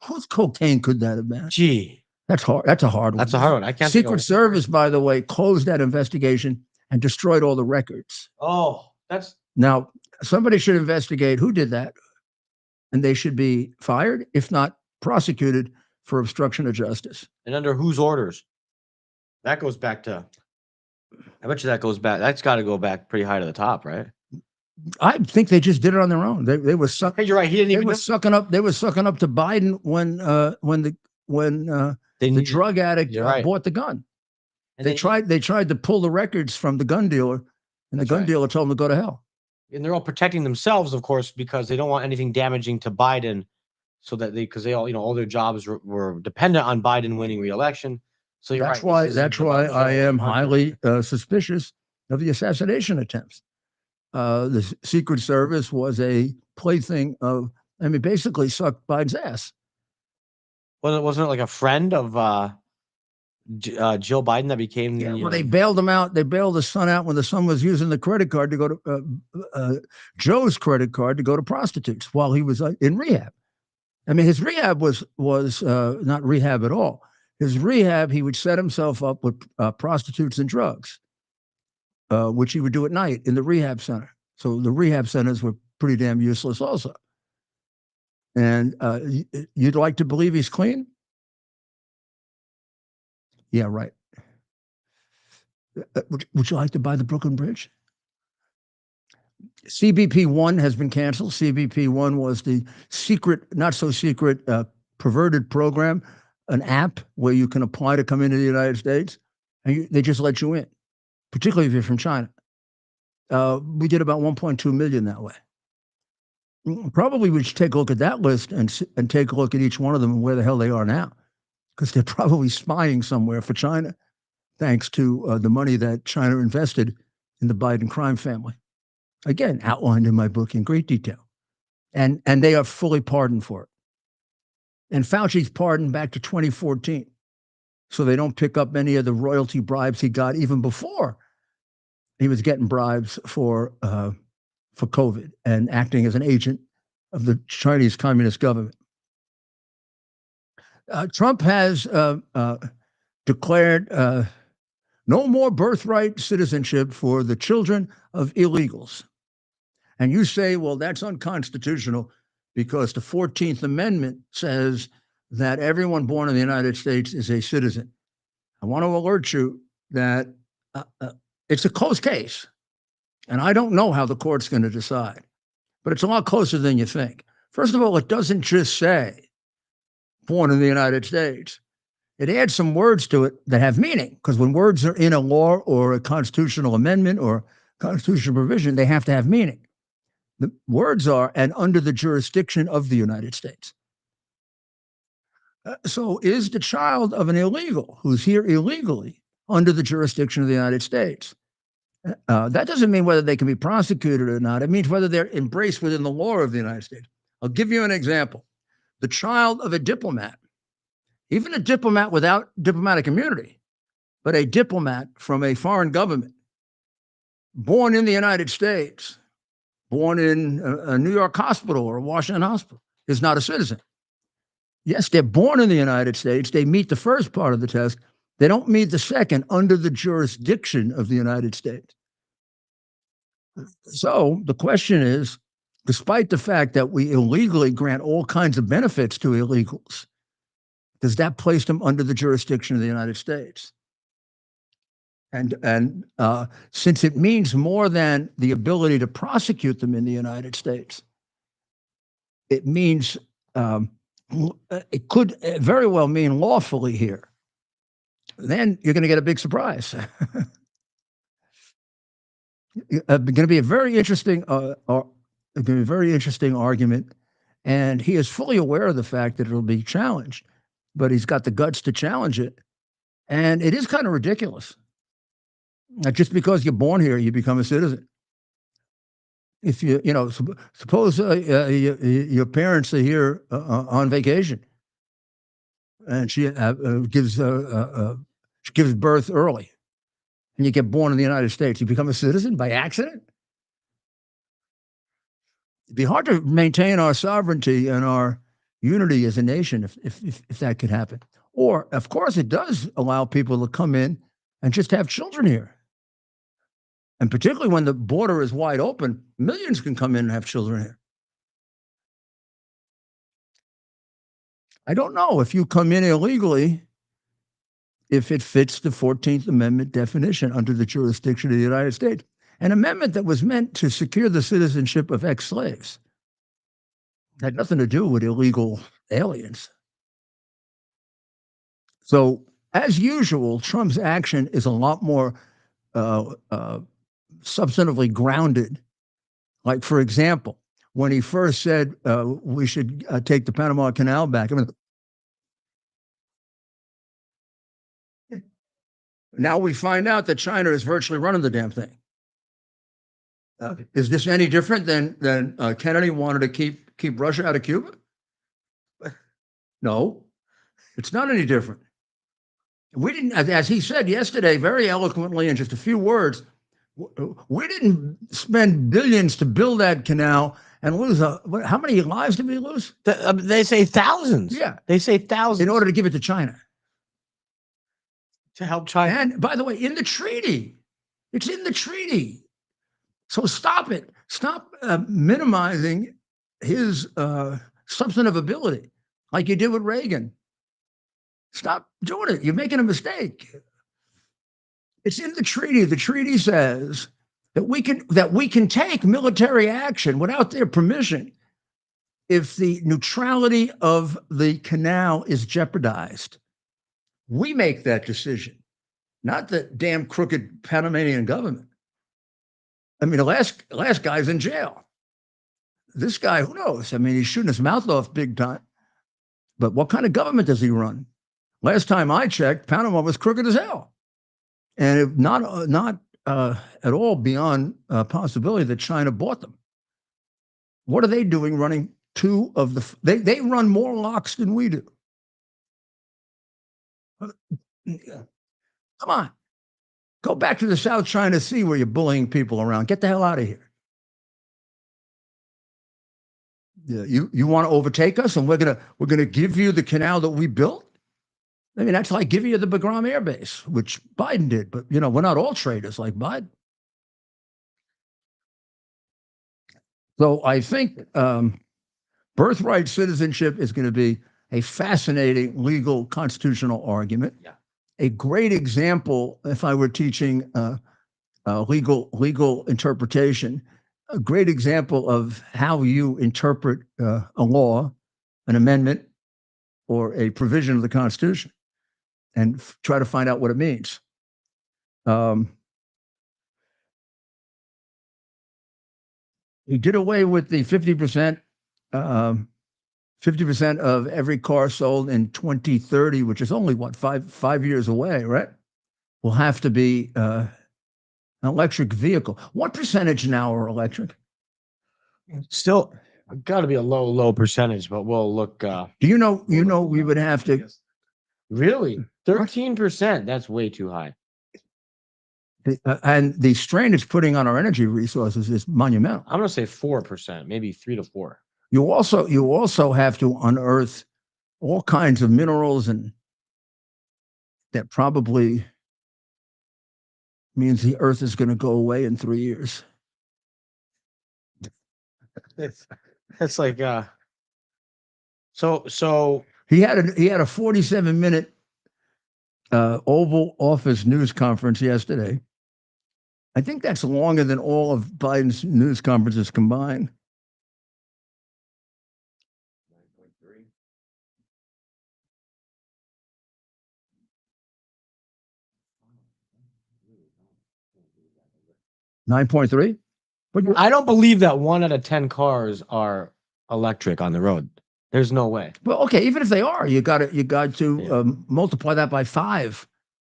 whose cocaine could that have been? Gee, that's hard. That's a hard one. That's a hard one. I can't. Secret Service, by the way, closed that investigation and destroyed all the records. Oh, now somebody should investigate who did that, and they should be fired, if not prosecuted for obstruction of justice. And under whose orders? That goes back to. I bet you that goes back. That's got to go back pretty high to the top, right? I think they just did it on their own. They were sucking. Hey, you're right. They were sucking up to Biden when the drug addict bought the gun. And they tried to pull the records from the gun dealer, and the gun dealer told them to go to hell. And they're all protecting themselves, of course, because they don't want anything damaging to Biden, so that because they all all their jobs were dependent on Biden winning re-election. So that's why I am highly suspicious of the assassination attempts. The Secret Service was a plaything of, basically sucked Biden's ass. Wasn't it like a friend of Jill Biden that became the... Well, they bailed him out. They bailed the son out when the son was using the credit card to go to Joe's credit card to go to prostitutes while he was in rehab. His rehab was not rehab at all. His rehab, he would set himself up with prostitutes and drugs, which he would do at night in the rehab center. So the rehab centers were pretty damn useless also. And you'd like to believe he's clean? Yeah, right. Would you like to buy the Brooklyn Bridge? CBP-1 has been canceled. CBP-1 was the secret, not so secret, perverted program, an app where you can apply to come into the United States, and they just let you in, particularly if you're from China. We did about 1.2 million that way. Probably we should take a look at that list and take a look at each one of them and where the hell they are now, because they're probably spying somewhere for China, thanks to the money that China invested in the Biden crime family. Again, outlined in my book in great detail. And they are fully pardoned for it. And Fauci's pardoned back to 2014. So they don't pick up any of the royalty bribes he got even before he was getting bribes for COVID and acting as an agent of the Chinese Communist government. Trump has declared no more birthright citizenship for the children of illegals. And you say, well, that's unconstitutional because the 14th Amendment says that everyone born in the United States is a citizen. I want to alert you that it's a close case. And I don't know how the court's going to decide, but it's a lot closer than you think. First of all, it doesn't just say born in the United States. It adds some words to it that have meaning, because when words are in a law or a constitutional amendment or constitutional provision, they have to have meaning. The words are, and under the jurisdiction of the United States. So is the child of an illegal who's here illegally under the jurisdiction of the United States? That doesn't mean whether they can be prosecuted or not. It means whether they're embraced within the law of the United States. I'll give you an example. The child of a diplomat, even a diplomat without diplomatic immunity, but a diplomat from a foreign government, born in the United States, born in a New York hospital or a Washington hospital, is not a citizen. Yes, they're born in the United States. They meet the first part of the test. They don't meet the second under the jurisdiction of the United States. So the question is, despite the fact that we illegally grant all kinds of benefits to illegals, does that place them under the jurisdiction of the United States? And since it means more than the ability to prosecute them in the United States, it means it could very well mean lawfully here. Then you're going to get a big surprise. Going to be a very interesting, argument, and he is fully aware of the fact that it'll be challenged, but he's got the guts to challenge it, and it is kind of ridiculous. Just because you're born here, you become a citizen. If suppose your parents are here on vacation, and she gives birth early, and you get born in the United States, you become a citizen by accident? It'd be hard to maintain our sovereignty and our unity as a nation if that could happen. Or, of course, it does allow people to come in and just have children here. And particularly when the border is wide open, millions can come in and have children here. I don't know if you come in illegally, if it fits the 14th Amendment definition under the jurisdiction of the United States, an amendment that was meant to secure the citizenship of ex-slaves. It had nothing to do with illegal aliens. So, as usual, Trump's action is a lot more substantively grounded. Like, for example, when he first said we should take the Panama Canal back. I mean, now we find out that China is virtually running the damn thing. Is this any different than Kennedy wanted to keep Russia out of Cuba? No, it's not any different. We didn't, as he said yesterday, very eloquently in just a few words, we didn't spend billions to build that canal and lose how many lives did we lose? They say thousands. Yeah. They say thousands. In order to give it to China. To help China. And by the way, in the treaty, it's in the treaty. So stop it. Stop minimizing his substantive ability like you did with Reagan. Stop doing it. You're making a mistake. It's in the treaty. The treaty says that we can take military action without their permission if the neutrality of the canal is jeopardized. We make that decision, not the damn crooked Panamanian government. I mean, the last guy's in jail. This guy, who knows? I mean, he's shooting his mouth off big time. But what kind of government does he run? Last time I checked, Panama was crooked as hell. And not at all beyond possibility that China bought them. What are they doing running two of the... They run more locks than we do. Come on. Go back to the South China Sea where you're bullying people around. Get the hell out of here. Yeah, you want to overtake us and we're gonna give you the canal that we built? I mean, that's like giving you the Bagram Air Base, which Biden did, but we're not all traitors like Biden. So I think birthright citizenship is going to be a fascinating legal constitutional argument. Yeah. A great example, if I were teaching legal interpretation, a great example of how you interpret a law, an amendment, or a provision of the Constitution, and try to find out what it means. He did away with the 50%, 50% of every car sold in 2030, which is only what, five years away, right? Will have to be an electric vehicle. What percentage now are electric? Still got to be a low percentage, but we'll look. Do you know? We would have to. Really, 13%. That's way too high. And the strain it's putting on our energy resources is monumental. I'm going to say 4%, maybe 3 to 4. You also have to unearth all kinds of minerals, and that probably means the Earth is going to go away in 3 years. It's like so he had a 47-minute Oval Office news conference yesterday. I think that's longer than all of Biden's news conferences combined. 9.3. But I don't believe that 1 out of 10 cars are electric on the road. There's no way. Well, okay, even if they are, you got to multiply that by 5.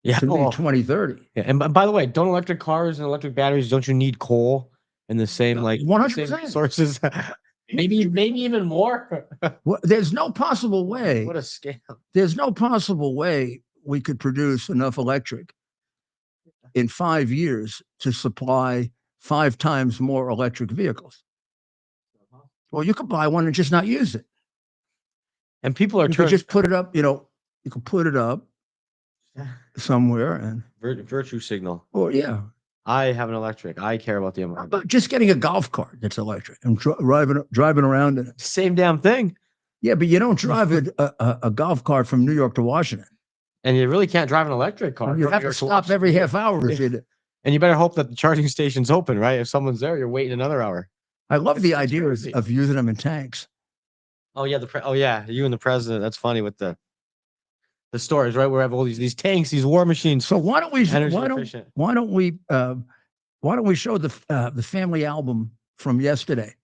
Yeah, to meet 2030. Yeah, and by the way, don't electric cars and electric batteries? Don't you need coal in the same 100% sources? maybe even more. Well, there's no possible way. What a scam! There's no possible way we could produce enough electric in 5 years to supply 5 times more electric vehicles. Well, you could buy one and just not use it. And people are you could just put it up. You can put it up somewhere and virtue signal. Oh yeah, I have an electric. I care about the environment. But just getting a golf cart that's electric and driving around in it. Same damn thing. Yeah, but you don't drive a golf cart from New York to Washington. And you really can't drive an electric car. You have to stop every half hour. And you better hope that the charging station's open, right? If someone's there, you're waiting another hour. I love the idea of using them in tanks. Oh yeah, you and the president. That's funny with the stories, right? Where we have all these tanks, these war machines. So why don't we show the family album from yesterday?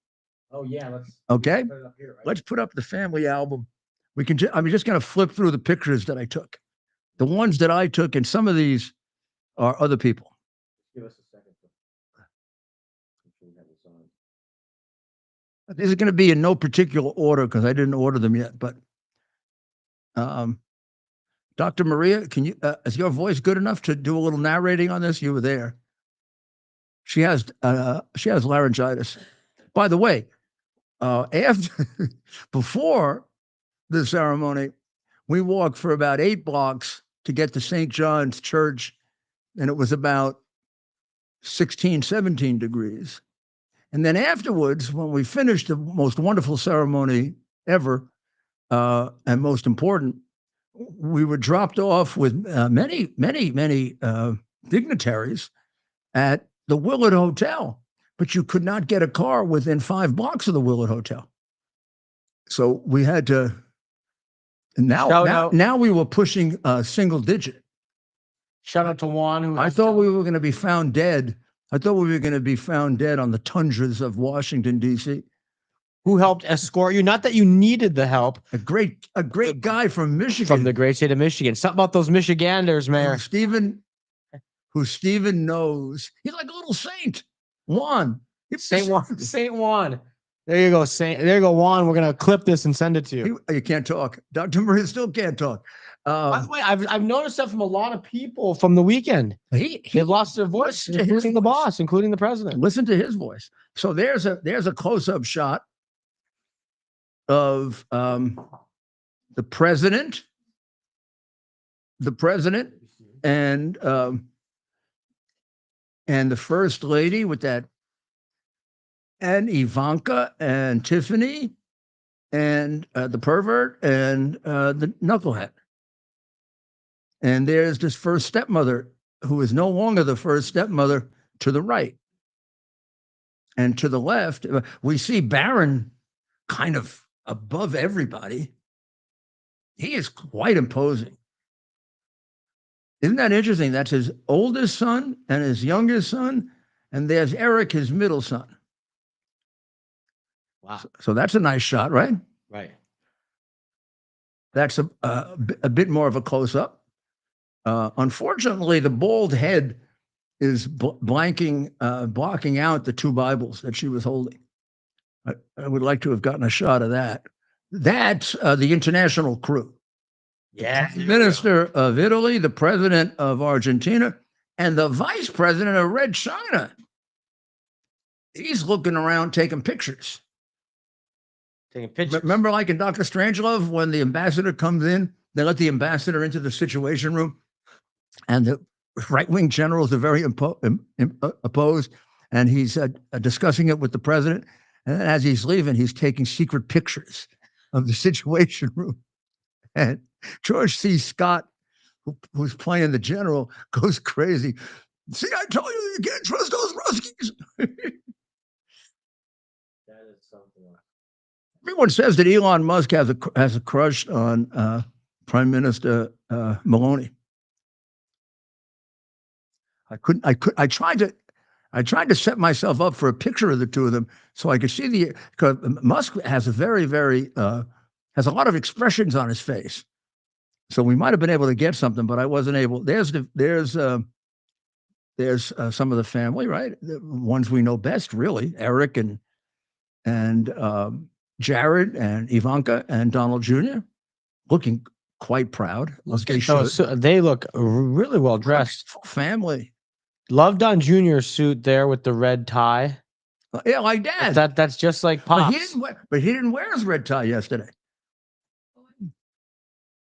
Oh yeah, let's put it up here, right? Let's put up the family album. We can. I'm just going to flip through the pictures that I took, the ones that I took, and some of these are other people. Give us a second. These are going to be in no particular order because I didn't order them yet, but. Dr. Maria, can you? Is your voice good enough to do a little narrating on this? You were there. She has laryngitis. By the way, before the ceremony, we walked for about 8 blocks to get to St. John's Church, and it was about 16, 17 degrees. And then afterwards, when we finished the most wonderful ceremony ever, and most important, we were dropped off with many dignitaries at the Willard Hotel, but you could not get a car within 5 blocks of the Willard Hotel. So we had to. Now we were pushing a single digit. Shout out to Juan. I thought we were going to be found dead. I thought we were going to be found dead on the tundras of Washington, D.C. Who helped escort you? Not that you needed the help. A great guy from Michigan. From the great state of Michigan. Something about those Michiganders, Mayor. Who Stephen knows. He's like a little saint. Juan. Saint Juan. There you go, There you go, Juan. We're gonna clip this and send it to you. You can't talk. Dr. Maria still can't talk. By the way, I've noticed that from a lot of people from the weekend. They've lost their voice, including the boss, including the president. Listen to his voice. So there's a close-up shot of the president, and the first lady with that, and Ivanka and Tiffany, and the pervert and the knucklehead. And there's this first stepmother who is no longer the first stepmother to the right. And to the left, we see Barron kind of above everybody. He is quite imposing. Isn't that interesting? That's his oldest son and his youngest son. And there's Eric, his middle son. Wow. So that's a nice shot, right? Right. That's a bit more of a close up. Unfortunately, the bald head is blocking out the two Bibles that she was holding. I would like to have gotten a shot of that. That's the international crew. Yeah. The Minister of Italy, the President of Argentina, and the Vice President of Red China. He's looking around taking pictures. Taking pictures. Remember, like in Dr. Strangelove, when the ambassador comes in, they let the ambassador into the Situation Room, and the right-wing generals are very opposed, and he's discussing it with the president. And then as he's leaving, he's taking secret pictures of the Situation Room. And George C. Scott, who's playing the general, goes crazy. See, I told you can't trust those Ruskies. That is something. Everyone says that Elon Musk has a crush on Prime Minister Maloney. I tried to set myself up for a picture of the two of them so I could see because Musk has a very, very has a lot of expressions on his face. So we might have been able to get something, but I wasn't able. There's some of the family, right? The ones we know best, really. Eric and Jared and Ivanka and Donald Jr. looking quite proud. They look really well dressed. Full family. Love Don Jr. suit there with the red tie. Yeah, like that. That's just like Pops. But he didn't wear his red tie yesterday.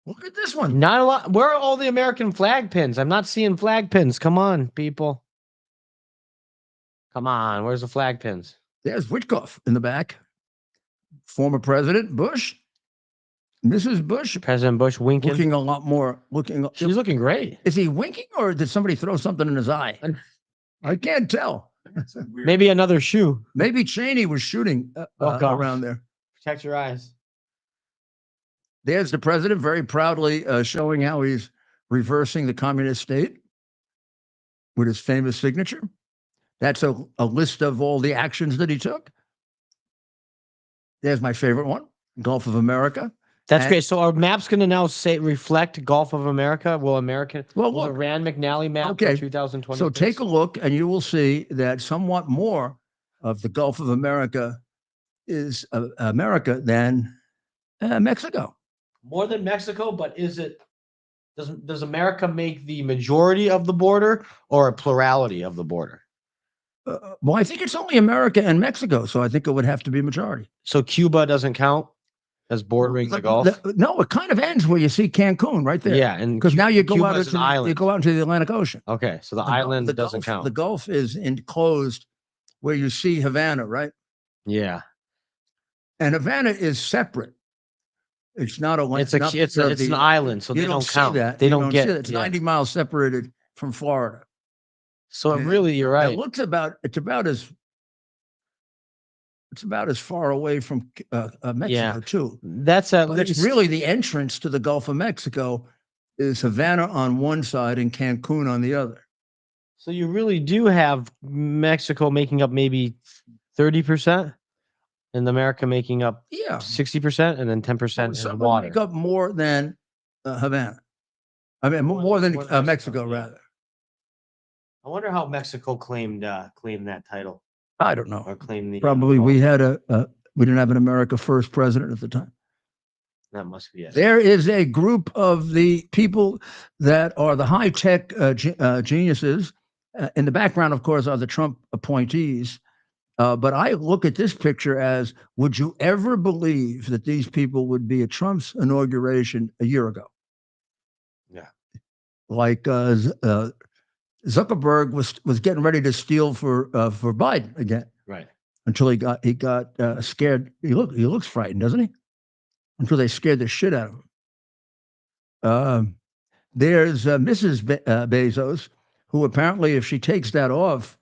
Look at this one. Not a lot. Where are all the American flag pins? I'm not seeing flag pins. Come on, people. Come on. Where's the flag pins? There's Witkoff in the back. Former President Bush. Mrs. Bush. President Bush winking. Looking a lot more. She's looking great. Is he winking or did somebody throw something in his eye? I can't tell. Maybe another shoe. Maybe Cheney was shooting around there. Protect your eyes. There's the president very proudly showing how he's reversing the communist state with his famous signature. That's a list of all the actions that he took. There's my favorite one, Gulf of America. That's great. So our map's going to now reflect Gulf of America. Will the Rand McNally map for 2020? So take a look and you will see that somewhat more of the Gulf of America is America than Mexico. More than Mexico, but does America make the majority of the border or a plurality of the border? Well, I think it's only America and Mexico, so I think it would have to be majority. So Cuba doesn't count as bordering the Gulf? No, it kind of ends where you see Cancun right there. Yeah, and because now you go Cuba's out into the Atlantic Ocean. Okay, so the island doesn't count. The Gulf is enclosed where you see Havana, right? Yeah, and Havana is separate. It's not a. It's an island, so they don't count. They don't get. It's 90 miles separated from Florida. So really, you're right. It's about as far away from Mexico too. That's really the entrance to the Gulf of Mexico is Havana on one side and Cancun on the other. So you really do have Mexico making up maybe 30%, and America making up 60%, and then 10% in water. Make up more than Havana. I mean, more than Mexico, rather. I wonder how Mexico claimed that title. I don't know. Or claimed the probably we didn't have an America First president at the time. That must be it. There is a group of the people that are the high tech geniuses. In the background, of course, are the Trump appointees. But I look at this picture as: would you ever believe that these people would be at Trump's inauguration a year ago? Yeah, like Zuckerberg was getting ready to steal for Biden again, right? Until he got scared. He looks frightened, doesn't he? Until they scared the shit out of him. There's Mrs. Bezos, who apparently, if she takes that off,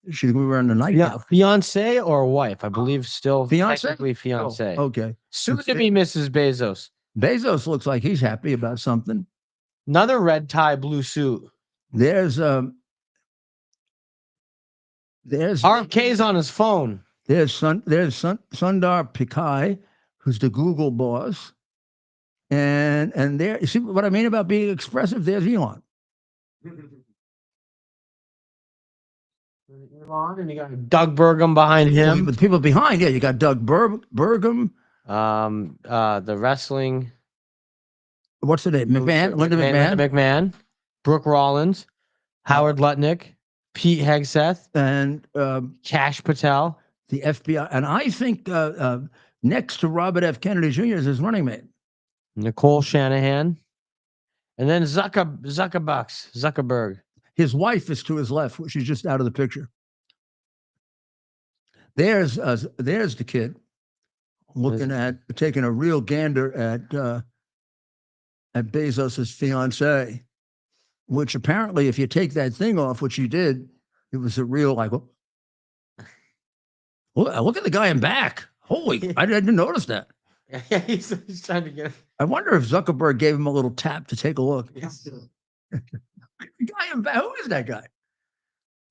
she's going to be wearing a nightgown. Fiance or wife, I believe, still technically fiance. Oh, okay, soon to be Mrs. Bezos. Bezos looks like he's happy about something. Another red tie, blue suit. There's RFK's on his phone. There's Sundar Pichai, who's the Google boss. And there, you see what I mean about being expressive? There's Elon. Elon, and you got Doug Burgum behind him. With people behind, yeah, you got Doug Burgum. The wrestling. What's the name? Linda McMahon, Brooke Rollins, Howard Lutnick, Pete Hegseth, and Cash Patel, the FBI. And I think next to Robert F. Kennedy Jr. is his running mate, Nicole Shanahan, and then Zuckerberg. His wife is to his left. She's just out of the picture. There's the kid looking at taking a real gander at Bezos's fiance, which apparently, if you take that thing off, which he did, it was a real like. Look at the guy in back. Holy, I didn't notice that. Yeah, he's trying to get. I wonder if Zuckerberg gave him a little tap to take a look. Yes. The guy in back. Who is that guy?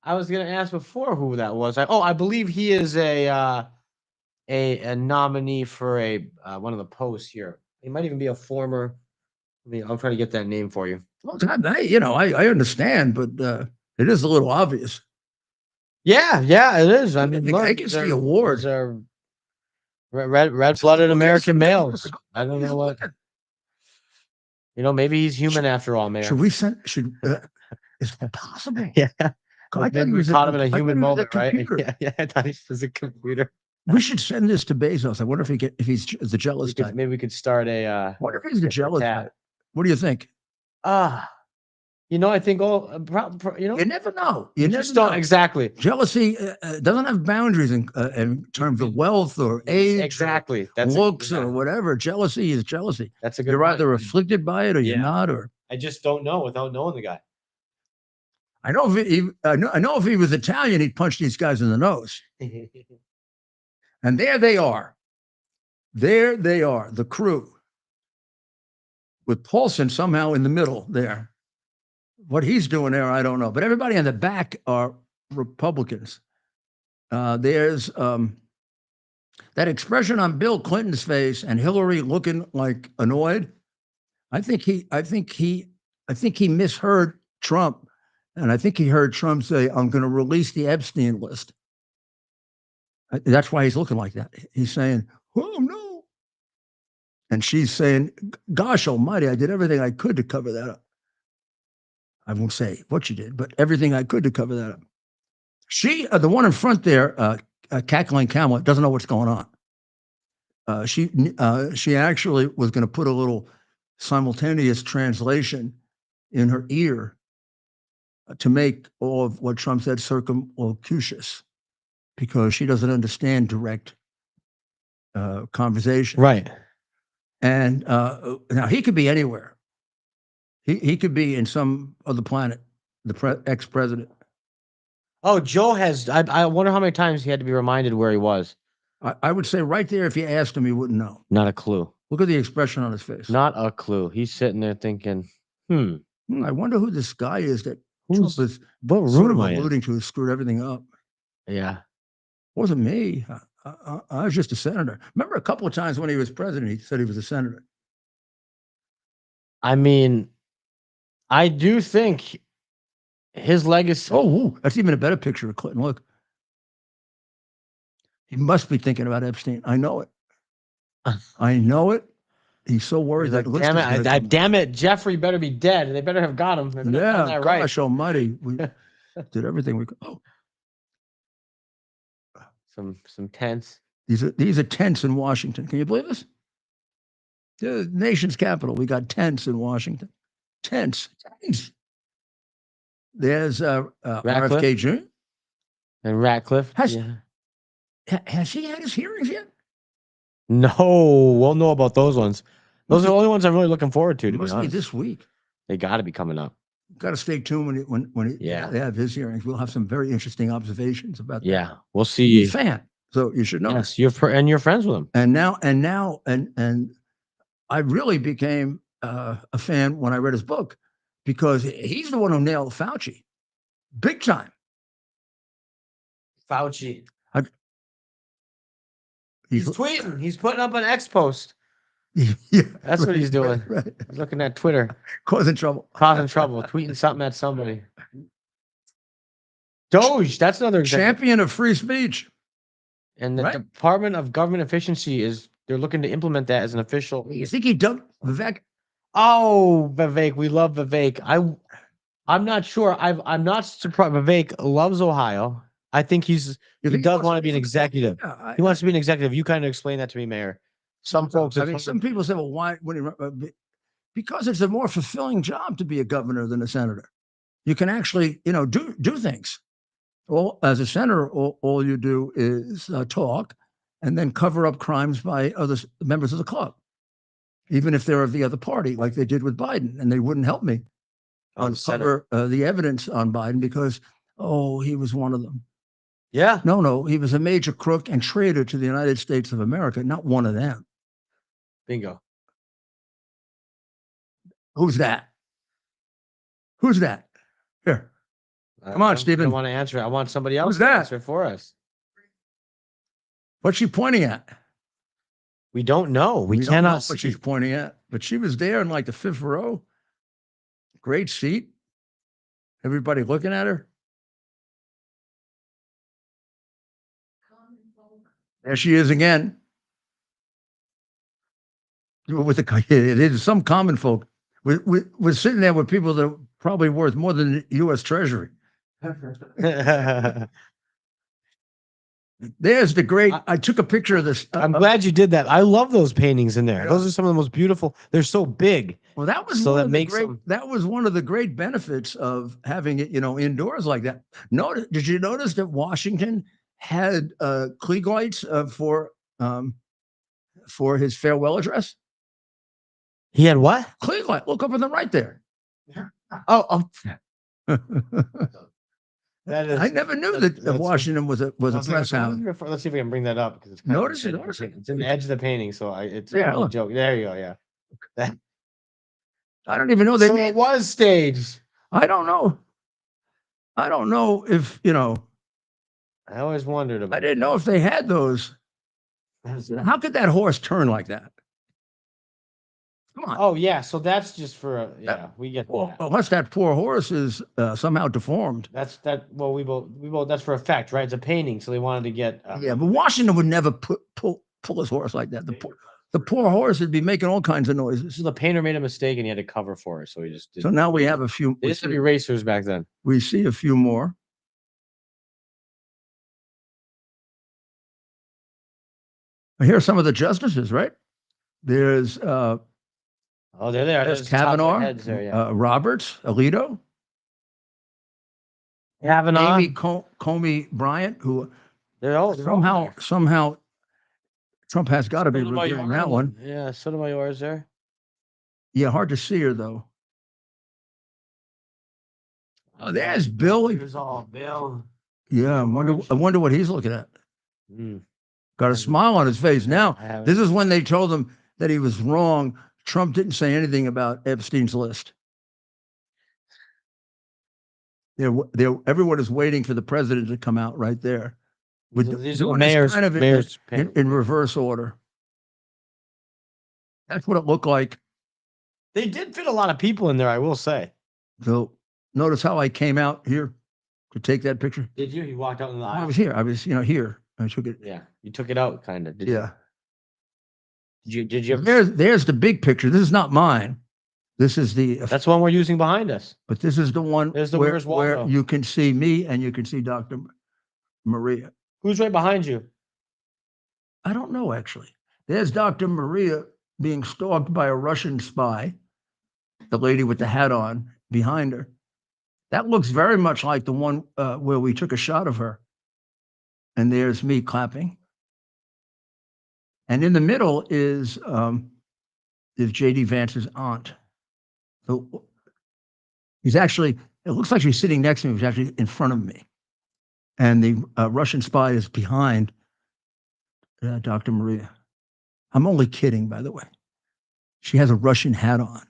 I was going to ask before who that was. I believe he is a nominee for one of the posts here. He might even be a former. I'm trying to get that name for you. Well, I understand, but it is a little obvious. Yeah, it is. I mean, I guess the award. Are red-blooded American males. I don't know what. Maybe he's human after all, Mayor. Should we send? Is it possible? Yeah. I thought we caught him in a human moment, right? Yeah. I thought he was a computer. We should send this to Bezos. I wonder if he's the jealous type. Maybe we could start a. What if he's the jealous type? What do you think? I think you never know. You just don't exactly. Jealousy doesn't have boundaries in terms of wealth or age, exactly. That's looks or whatever. Jealousy is jealousy. That's a good. You're either afflicted by it or you're not. Or I just don't know without knowing the guy. I know if he was Italian, he'd punch these guys in the nose. And there they are. There they are, the crew. With Paulson somehow in the middle there. What he's doing there, I don't know. But everybody in the back are Republicans. There's that expression on Bill Clinton's face and Hillary looking like annoyed. I think he misheard Trump. And I think he heard Trump say, I'm going to release the Epstein list. That's why he's looking like that. He's saying, oh, no. And she's saying, gosh almighty, I did everything I could to cover that up. I won't say what you did, but everything I could to cover that up. She, the one in front there, cackling camel, doesn't know what's going on. She actually was going to put a little simultaneous translation in her ear to make all of what Trump said circumlocucious, because she doesn't understand direct conversation. Right. And now he could be anywhere. He could be in some other planet, the ex-president. Oh, Joe has, I wonder how many times he had to be reminded where he was. I would say right there, if you asked him, he wouldn't know. Not a clue. Look at the expression on his face. Not a clue. He's sitting there thinking, I wonder who this guy is that Trump is what room sort of am I in? alluding to, who screwed everything up. Yeah. Wasn't me. I was just a senator. Remember a couple of times when he was president, he said he was a senator. I mean, I do think his legacy. Oh, that's even a better picture of Clinton. Look. He must be thinking about Epstein. I know it. I know it. He's so worried that damn it, Jeffrey better be dead. They better have got him. Yeah, gosh almighty. We did everything we could. Oh. Some tents. These are tents in Washington. Can you believe this? The nation's capital. We got tents in Washington. Tents. There's RFK Jr. And Ratcliffe. Has he had his hearings yet? No, we'll know about those ones. Those are the only ones I'm really looking forward to be honest. Must be this week. They got to be coming up. Got to stay tuned when they have his hearings. We'll have some very interesting observations about that. Yeah, we'll see. He's a fan, so you should know. Yes, you're friends with him. And I really became a fan when I read his book, because he's the one who nailed Fauci, big time. Fauci. He's tweeting. He's putting up an X post. Yeah, That's what he's doing. Right. He's looking at Twitter, Causing trouble. tweeting something at somebody. Doge, that's another example. Champion of free speech. And the Right. Department of Government Efficiency they're looking to implement that as an official. You think he dumped Vivek? Oh, Vivek, we love Vivek. I'm not sure. I'm not surprised. Vivek loves Ohio. I think he think does wants want to be an executive. Yeah, He wants to be an executive. You kind of explain that to me, Mayor. Some folks, I mean, some people say, well, why? Because it's a more fulfilling job to be a governor than a senator. You can actually, do things. Well, as a senator, all you do is talk and then cover up crimes by other members of the club, even if they're of the other party, like they did with Biden, and they wouldn't help me uncover the evidence on Biden because, he was one of them. yeah. No, he was a major crook and traitor to the United States of America, not one of them. Bingo. Who's that? Who's that? Here. Come on, I Stephen. don't want to answer it. I want somebody else Who's to that? answer it for us. What's she pointing at? We don't know. We don't know cannot what see. she's pointing at, but she was there in like the fifth row. Great seat. Everybody looking at her. There she is again. With it is some common folk. We're sitting there with people that are probably worth more than the U.S. Treasury. There's the great. I took a picture of this. I'm glad you did that. I love those paintings in there. Yeah. Those are some of the most beautiful. They're so big. Well, that was So one that of the makes great. them- That was one of the great benefits of having it, indoors like that. Did you notice that Washington had Klieg lights for his farewell address? He had what? Klieg light. Look up on the right there. Oh, that is. I never knew that's- that Washington was a press hound. Let's see if we can bring that up because it's kind Notice of, it, notice it. It's in the edge of the painting, so it's Yeah, a look. joke. There you go. Yeah. I don't even know they So made. it was staged. I don't know. I don't know if I always wondered about. I didn't know if they had those. How could that horse turn like that? Come on. Oh yeah, so that's just for we get Well, that. unless that poor horse is somehow deformed. That's that. Well, we both that's for effect, right? It's a painting, so they wanted to get. Yeah, but Washington would never pull his horse like that. The poor horse would be making all kinds of noises. So the painter made a mistake and he had to cover for it, so he just. So now we have a few. They used to be racers back then. We see a few more. Here are some of the justices, right? There's Oh, they're there. there's There's the top of their Kavanaugh, heads there, yeah. Roberts, Alito, Kavanaugh. Amy Comey Bryant, who They're all somehow Trump has got to be reviewing that one. Yeah, Sotomayor's there. Yeah, hard to see her though. Oh, there's Bill. Here's all Bill. Yeah, I wonder what he's looking at. Mm. Got a smile on his face. Now, I haven't- this is when they told him that he was wrong. Trump didn't say anything about Epstein's list. Everyone is waiting for the president to come out right there. These are doing this mayor's, kind of mayor's in reverse order. That's what it looked like. They did fit a lot of people in there, I will say. So notice how I came out here to take that picture. Did you? You walked out in the I aisle. was here. I was, here. I took it. Yeah, you took it out, kind of. Yeah. Did you? Ever, There's the big picture. This is not mine. This is the. that's the one we're using behind us. But this is the one There's the where, Where's where Waldo? you can see me and you can see Dr. Maria. Who's right behind you? I don't know, actually. There's Dr. Maria being stalked by a Russian spy, the lady with the hat on behind her. That looks very much like the one where we took a shot of her. And there's me clapping. And in the middle is J.D. Vance's aunt. So he's actually, it looks like she's sitting next to me. She's actually in front of me. And the Russian spy is behind Dr. Maria. I'm only kidding, by the way. She has a Russian hat on.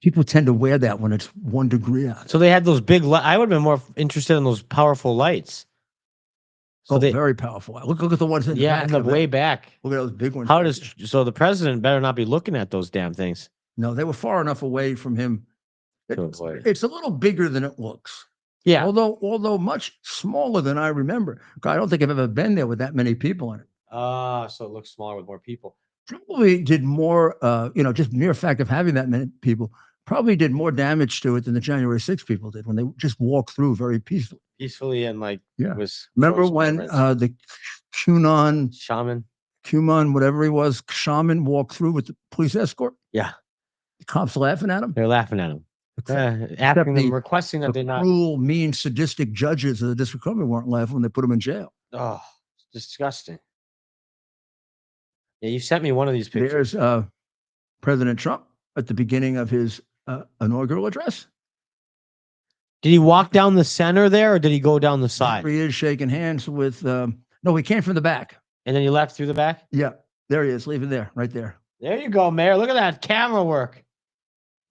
People tend to wear that when it's 1 degree out. So they had those big. I would have been more interested in those powerful lights. So they, very powerful. Look at the ones in the yeah, back in the of it. way back. Look at those big ones. How does so the president better not be looking at those damn things? No, they were far enough away from him. To avoid. It's a little bigger than it looks. Yeah. Although much smaller than I remember. I don't think I've ever been there with that many people in it. So it looks smaller with more people. Probably did more, just mere fact of having that many people probably did more damage to it than the January 6th people did when they just walked through very peacefully. And like, was. Remember when the Cuman, whatever he was, shaman walked through with the police escort? Yeah. The cops laughing at him? They're laughing at him. Asking them, requesting that they not. Cruel, mean, sadistic judges of the district court weren't laughing when they put him in jail. Oh, it's disgusting. Yeah, you sent me one of these pictures. There's President Trump at the beginning of his inaugural address. Did he walk down the center there, or did he go down the side? There he is shaking hands with. No, he came from the back. And then he left through the back? Yeah, there he is, leaving there, right there. There you go, Mayor. Look at that camera work.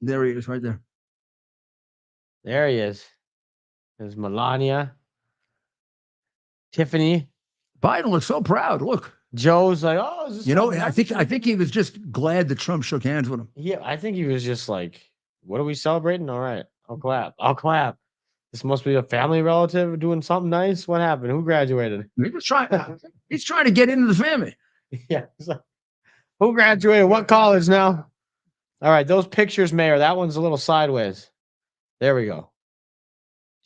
There he is, right there. There he is. There's Melania. Tiffany. Biden looks so proud. Look. Joe's like, oh, is this I think he was just glad that Trump shook hands with him. Yeah, I think he was just like, what are we celebrating? All right, I'll clap. This must be a family relative doing something nice. What happened? Who graduated? He's trying to get into the family. Yeah. Like, who graduated? What college now? All right, those pictures, Mayor. That one's a little sideways. There we go.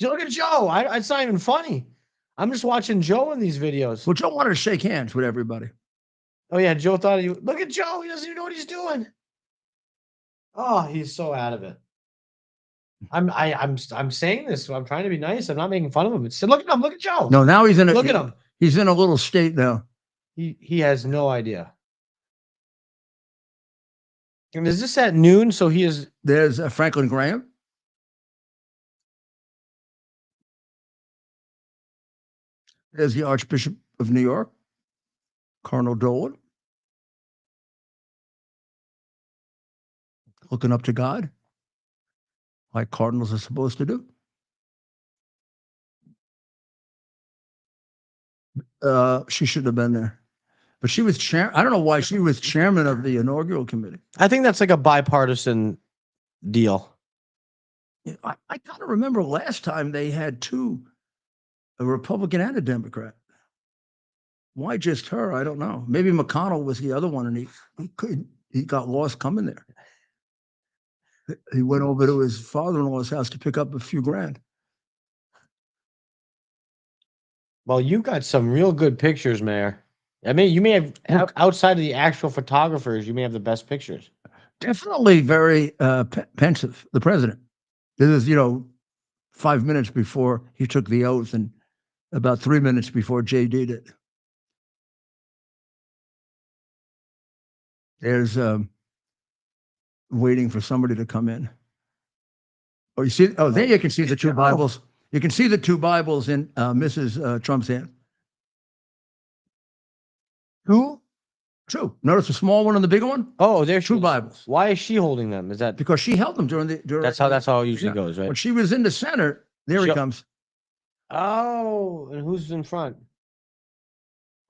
Look at Joe. It's not even funny. I'm just watching Joe in these videos. Well, Joe wanted to shake hands with everybody. Oh yeah, Joe thought he. Look at Joe. He doesn't even know what he's doing. Oh, he's so out of it. I'm saying this. So I'm trying to be nice. I'm not making fun of him. Look at him. Look at Joe. No, now he's in a. Look at him. He's in a little state now. He has no idea. And is this at noon? So he is. There's Franklin Graham. There's the Archbishop of New York, Cardinal Dolan, looking up to God, like cardinals are supposed to do. She shouldn't have been there, but she was chair. I don't know why she was chairman of the inaugural committee. I think that's like a bipartisan deal. I kind of remember last time they had two. A Republican and a Democrat. Why just her? I don't know. Maybe McConnell was the other one, and he got lost coming there. He went over to his father-in-law's house to pick up a few grand. Well, you got some real good pictures, Mayor. I mean, you may have outside of the actual photographers, you may have the best pictures. Definitely very pensive. The president. This is 5 minutes before he took the oath, and about 3 minutes before JD did. There's waiting for somebody to come in. Oh, you see? Oh, there you can see the two Bibles. You can see the two Bibles in Mrs. Trump's hand. Who? Two. Notice the small one and the bigger one? Oh, there's two Bibles. Why is she holding them? Is that because she held them during the? That's how it usually goes, right? When she was in the center, there he comes. Oh, and who's in front?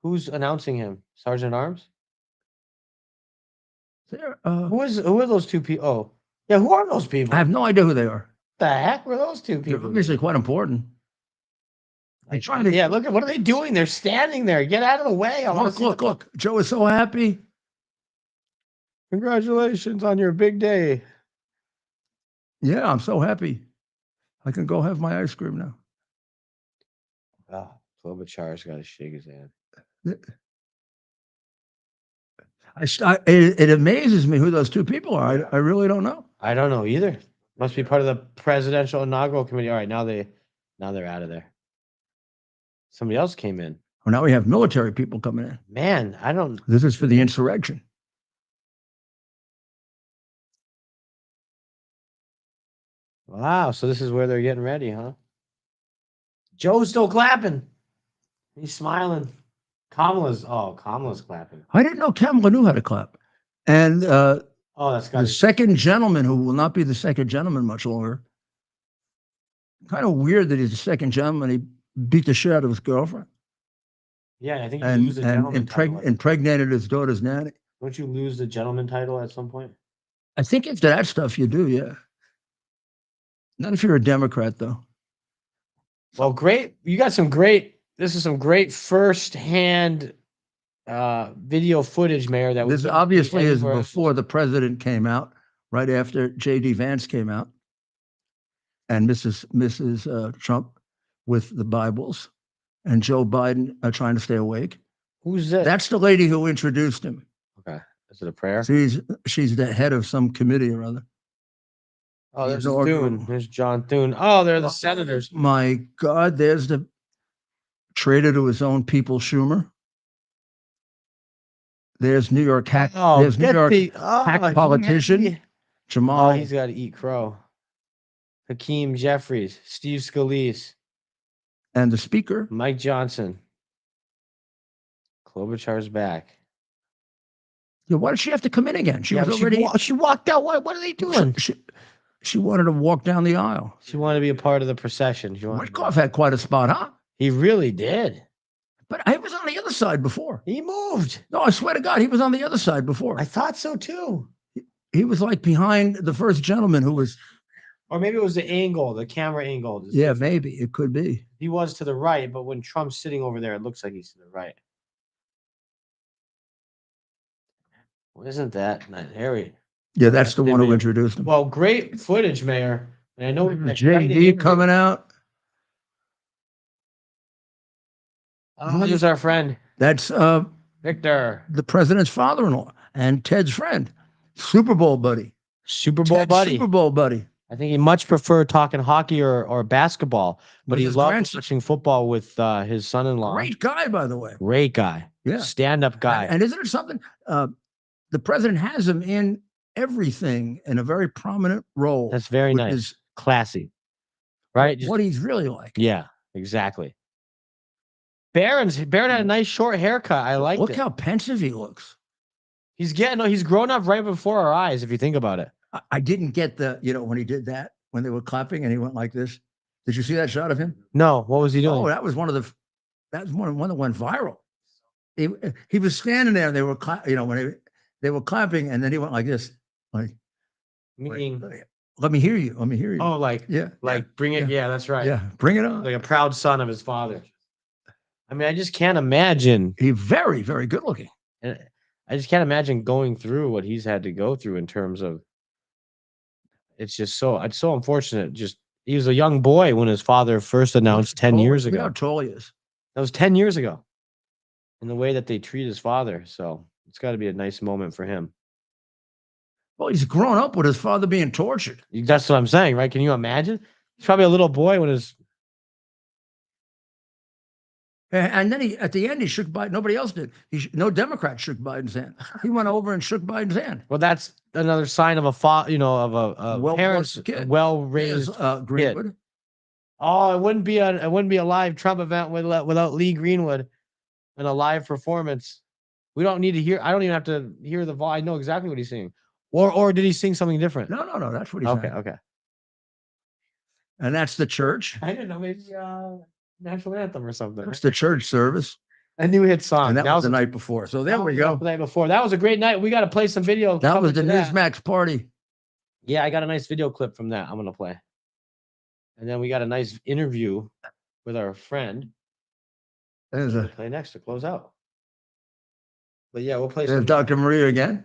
Who's announcing him? Sergeant at Arms? There. Who are those two people? Oh, yeah. Who are those people? I have no idea who they are. The heck were those two people? They're obviously quite important. I try to. Yeah, look at what are they doing? They're standing there. Get out of the way. Look. Joe is so happy. Congratulations on your big day. Yeah, I'm so happy. I can go have my ice cream now. Oh, Klobuchar's got to shake his hand. It amazes me who those two people are. I really don't know. I don't know either. Must be part of the presidential inaugural committee. All right, now they're out of there. Somebody else came in. Well, now we have military people coming in. Man, I don't. This is for the insurrection. Wow, so this is where they're getting ready, huh? Joe's still clapping. He's smiling. Kamala's clapping. I didn't know Kamala knew how to clap. And that's the second gentleman, who will not be the second gentleman much longer. Kind of weird that he's the second gentleman. He beat the shit out of his girlfriend. Yeah, I think you lose the gentleman title. impregnated his daughter's nanny. Don't you lose the gentleman title at some point? I think if that stuff you do, yeah. Not if you're a Democrat, though. Well, great. You got some great. This is some great first-hand video footage, Mayor. That This obviously is before the president came out, right after J.D. Vance came out, and Mrs. Trump with the Bibles, and Joe Biden trying to stay awake. Who's that? That's the lady who introduced him. Okay. Is it a prayer? She's the head of some committee or other. Oh, there's Thune. There's John Thune. Oh, they're the senators. My God, there's the traitor to his own people, Schumer. There's New York hack. Oh, there's New York hack politician Jamal. Oh, he's got to eat crow. Hakeem Jeffries, Steve Scalise, and the speaker, Mike Johnson. Klobuchar's back. Yeah, why did she have to come in again? She was already. She walked out. What are they doing? She wanted to walk down the aisle. She wanted to be a part of the procession. Witkoff had quite a spot, huh? He really did. But I was on the other side before. He moved. No, I swear to God, he was on the other side before. I thought so too. He was like behind the first gentleman who was. Or maybe it was the angle, the camera angle. Yeah, maybe it could be. He was to the right, but when Trump's sitting over there, it looks like he's to the right. Well, isn't that Harry? Yeah, that's the one who introduced him. Well, great footage, Mayor. And I know JD coming out. Oh, here's our friend. That's Victor, the president's father-in-law, and Ted's friend, Super Bowl buddy. Super Bowl buddy. I think he much preferred talking hockey or basketball, but he loved watching football with his son-in-law. Great guy, by the way. Great guy. Yeah. Stand-up guy. And isn't it something? The president has him in everything in a very prominent role. That's very nice. Classy. Right? What he's really like. Yeah, exactly. Barron had a nice short haircut. I like it. Look how pensive he looks. He's grown up right before our eyes, if you think about it. I didn't get when he did that, when they were clapping and he went like this. Did you see that shot of him? No. What was he doing? Oh, that was one that went viral. He was standing there and they were when they were clapping, and then he went like this, like, let me hear you. Let me hear you. Oh, bring it. Yeah, that's right. Yeah, bring it on. Like a proud son of his father. I mean, I just can't imagine. He's very, very good looking. And I just can't imagine going through what he's had to go through in terms of. It's so unfortunate. Just he was a young boy when his father first announced 10 years ago. How tall he is. That was 10 years ago. In the way that they treat his father, so it's got to be a nice moment for him. Well, he's grown up with his father being tortured. That's what I'm saying, right? Can you imagine? He's probably a little boy when his. And then at the end, he shook Biden. Nobody else did. No Democrat shook Biden's hand. He went over and shook Biden's hand. Well, that's another sign of a parents well-raised Greenwood. Kid. Oh, it wouldn't be a live Trump event without Lee Greenwood and a live performance. We don't need to hear. I don't even have to hear the voice. I know exactly what he's singing. Or did he sing something different? No. That's what he's saying. Okay. And that's the church. I didn't know. Maybe national anthem or something. It's the church service. A new hit song. And that was the night before. So there we go. The night before. That was a great night. We got to play some video. That was the Newsmax party. Yeah, I got a nice video clip from that. I'm going to play. And then we got a nice interview with our friend. There's a play next to close out. But yeah, we'll play some. Dr. Maria again.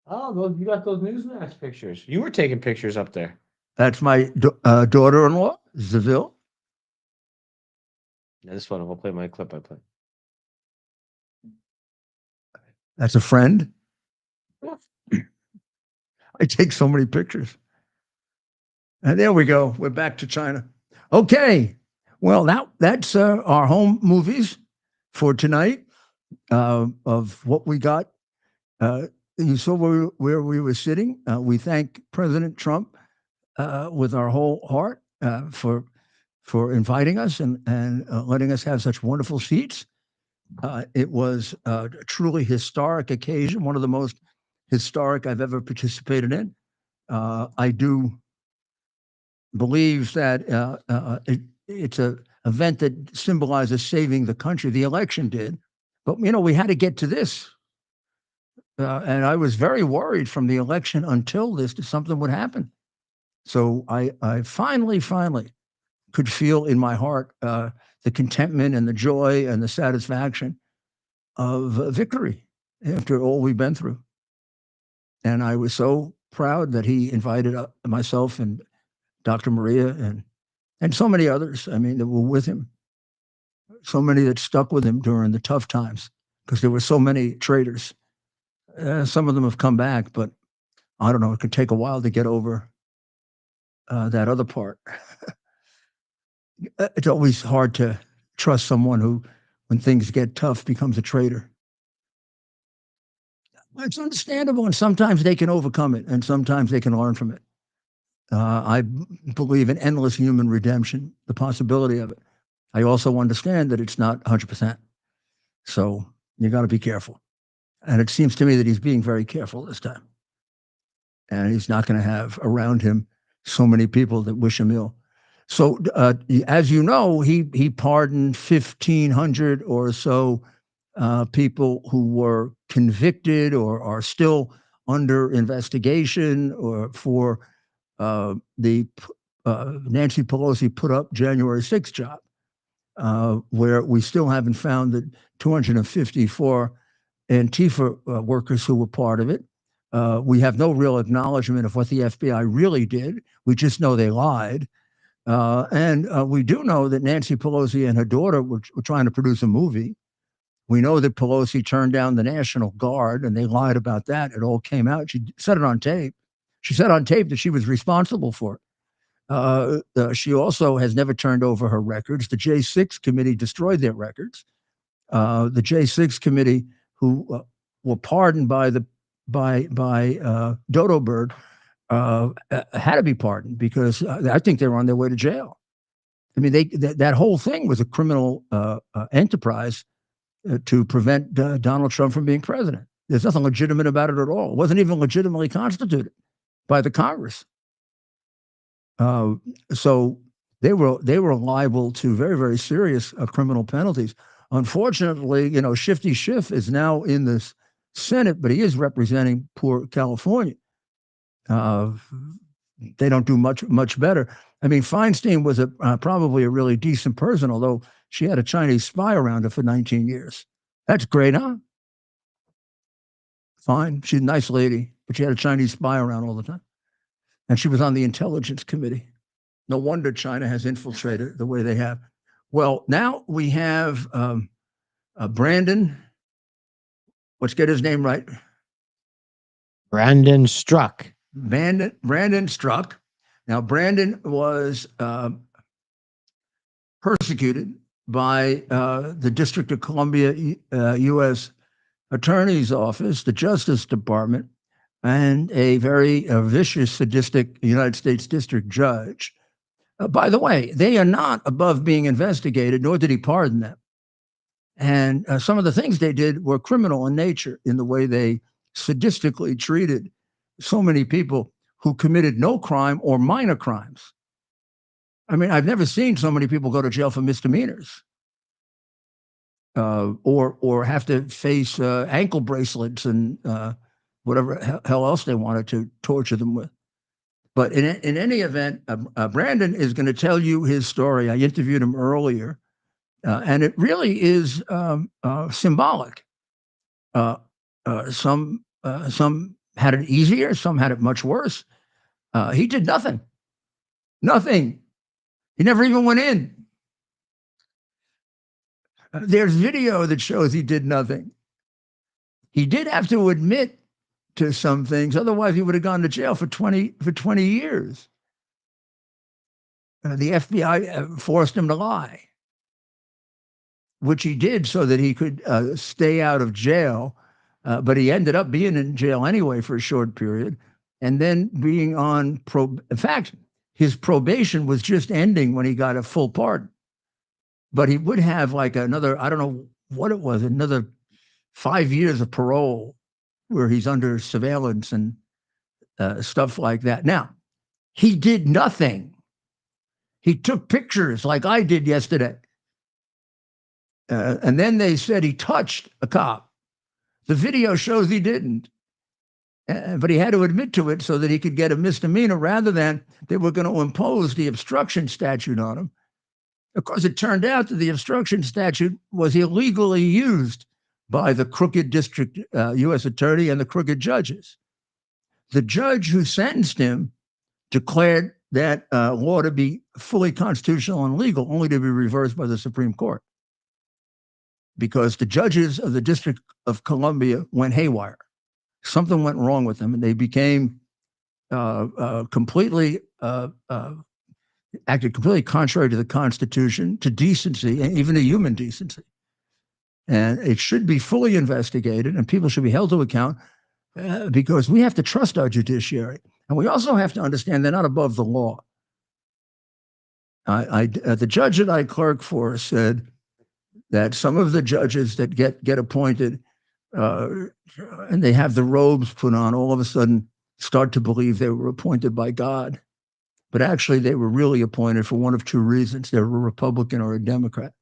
Oh, you got those Newsmax pictures. You were taking pictures up there. That's my daughter-in-law, Zaville. Yeah, this one, we'll play my clip I played. That's a friend. I take so many pictures. And there we go. We're back to China. Okay. Well, that's our home movies for tonight of what we got. You saw where we were sitting. We thank President Trump with our whole heart for inviting us and letting us have such wonderful seats. It was a truly historic occasion, one of the most historic I've ever participated in. I do believe that it's a event that symbolizes saving the country. The election did. But, we had to get to this. And I was very worried from the election until this that something would happen. So I finally could feel in my heart the contentment and the joy and the satisfaction of victory after all we've been through. And I was so proud that he invited myself and Dr. Maria and so many others, that were with him. So many that stuck with him during the tough times, because there were so many traitors. Some of them have come back, but I don't know, it could take a while to get over that other part. It's always hard to trust someone who, when things get tough, becomes a traitor. It's understandable, and sometimes they can overcome it, and sometimes they can learn from it. I believe in endless human redemption, the possibility of it. I also understand that it's not 100%. So you got to be careful. And it seems to me that he's being very careful this time. And he's not going to have around him so many people that wish him ill. So as you know, he pardoned 1,500 or so people who were convicted or are still under investigation or for the Nancy Pelosi put up January 6th job, where we still haven't found the 254 Antifa workers who were part of it. We have no real acknowledgement of what the FBI really did. We just know they lied. And we do know that Nancy Pelosi and her daughter were trying to produce a movie. We know that Pelosi turned down the National Guard, and they lied about that. It all came out. She said it on tape. She said on tape that she was responsible for it. She also has never turned over her records. The J6 committee destroyed their records. The J6 committee, who were pardoned by Dodo Bird, had to be pardoned because I think they were on their way to jail. That whole thing was a criminal enterprise to prevent Donald Trump from being president. There's nothing legitimate about it at all. It wasn't even legitimately constituted by the Congress. So they were liable to very, very serious criminal penalties. Unfortunately, Shifty Schiff is now in the Senate, but he is representing poor California. They don't do much better. Feinstein was probably a really decent person, although she had a Chinese spy around her for 19 years. That's great, huh? Fine. She's a nice lady, but she had a Chinese spy around all the time. And she was on the Intelligence Committee. No wonder China has infiltrated the way they have. Well, now we have Brandon. Let's get his name right. Brandon Struck. Brandon Strzok. Now, Brandon was persecuted by the District of Columbia U.S. Attorney's Office, the Justice Department, and a very vicious, sadistic United States District Judge. By the way, they are not above being investigated, nor did he pardon them. And some of the things they did were criminal in nature in the way they sadistically treated so many people who committed no crime or minor crimes. I've never seen so many people go to jail for misdemeanors or have to face ankle bracelets and whatever hell else they wanted to torture them with. But in any event, Brandon is going to tell you his story. I interviewed him earlier, and it really is symbolic. Some had it easier, some had it much worse. He did nothing. Nothing. He never even went in. There's video that shows he did nothing. He did have to admit to some things, otherwise he would have gone to jail for 20 years. The FBI forced him to lie, which he did so that he could stay out of jail. But he ended up being in jail anyway for a short period, and then being on in fact, his probation was just ending when he got a full pardon. But he would have like another, I don't know what it was, another 5 years of parole where he's under surveillance and stuff like that. Now, he did nothing. He took pictures like I did yesterday. And then they said he touched a cop. The video shows he didn't. But he had to admit to it so that he could get a misdemeanor rather than they were going to impose the obstruction statute on him. Of course, it turned out that the obstruction statute was illegally used by the crooked district U.S. attorney and the crooked judges. The judge who sentenced him declared that law to be fully constitutional and legal, only to be reversed by the Supreme Court, because the judges of the District of Columbia went haywire. Something went wrong with them, and they became completely acted completely contrary to the Constitution, to decency, and even to human decency. And it should be fully investigated, and people should be held to account because we have to trust our judiciary, and we also have to understand they're not above the law. The judge that I clerk for said that some of the judges that get appointed and they have the robes put on, all of a sudden start to believe they were appointed by God. But actually, they were really appointed for one of two reasons. They were a Republican or a Democrat.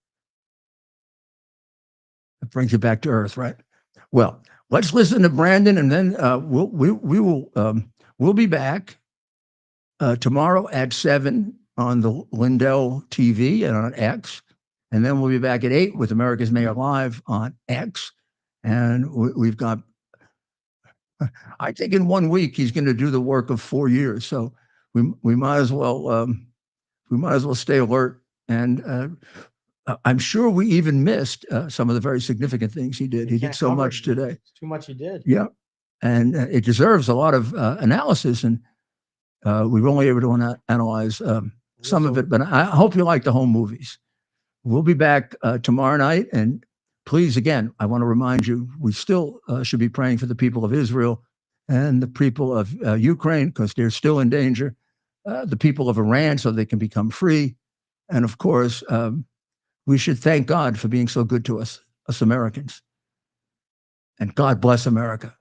That brings you back to earth, right? Well, let's listen to Brandon, and then we'll be back tomorrow at 7 on the Lindell TV and on X. And then we'll be back at 8 with America's Mayor Live on X. And we've got, I think in 1 week, he's going to do the work of 4 years. So we might as well stay alert. And I'm sure we even missed some of the very significant things he did. He did so much today. It's too much he did. Yeah. And it deserves a lot of analysis. And we were only able to analyze some of it, but I hope you like the home movies. We'll be back tomorrow night. And please, again, I want to remind you, we still should be praying for the people of Israel and the people of Ukraine, because they're still in danger, the people of Iran, so they can become free. And of course, we should thank God for being so good to us Americans. And God bless America.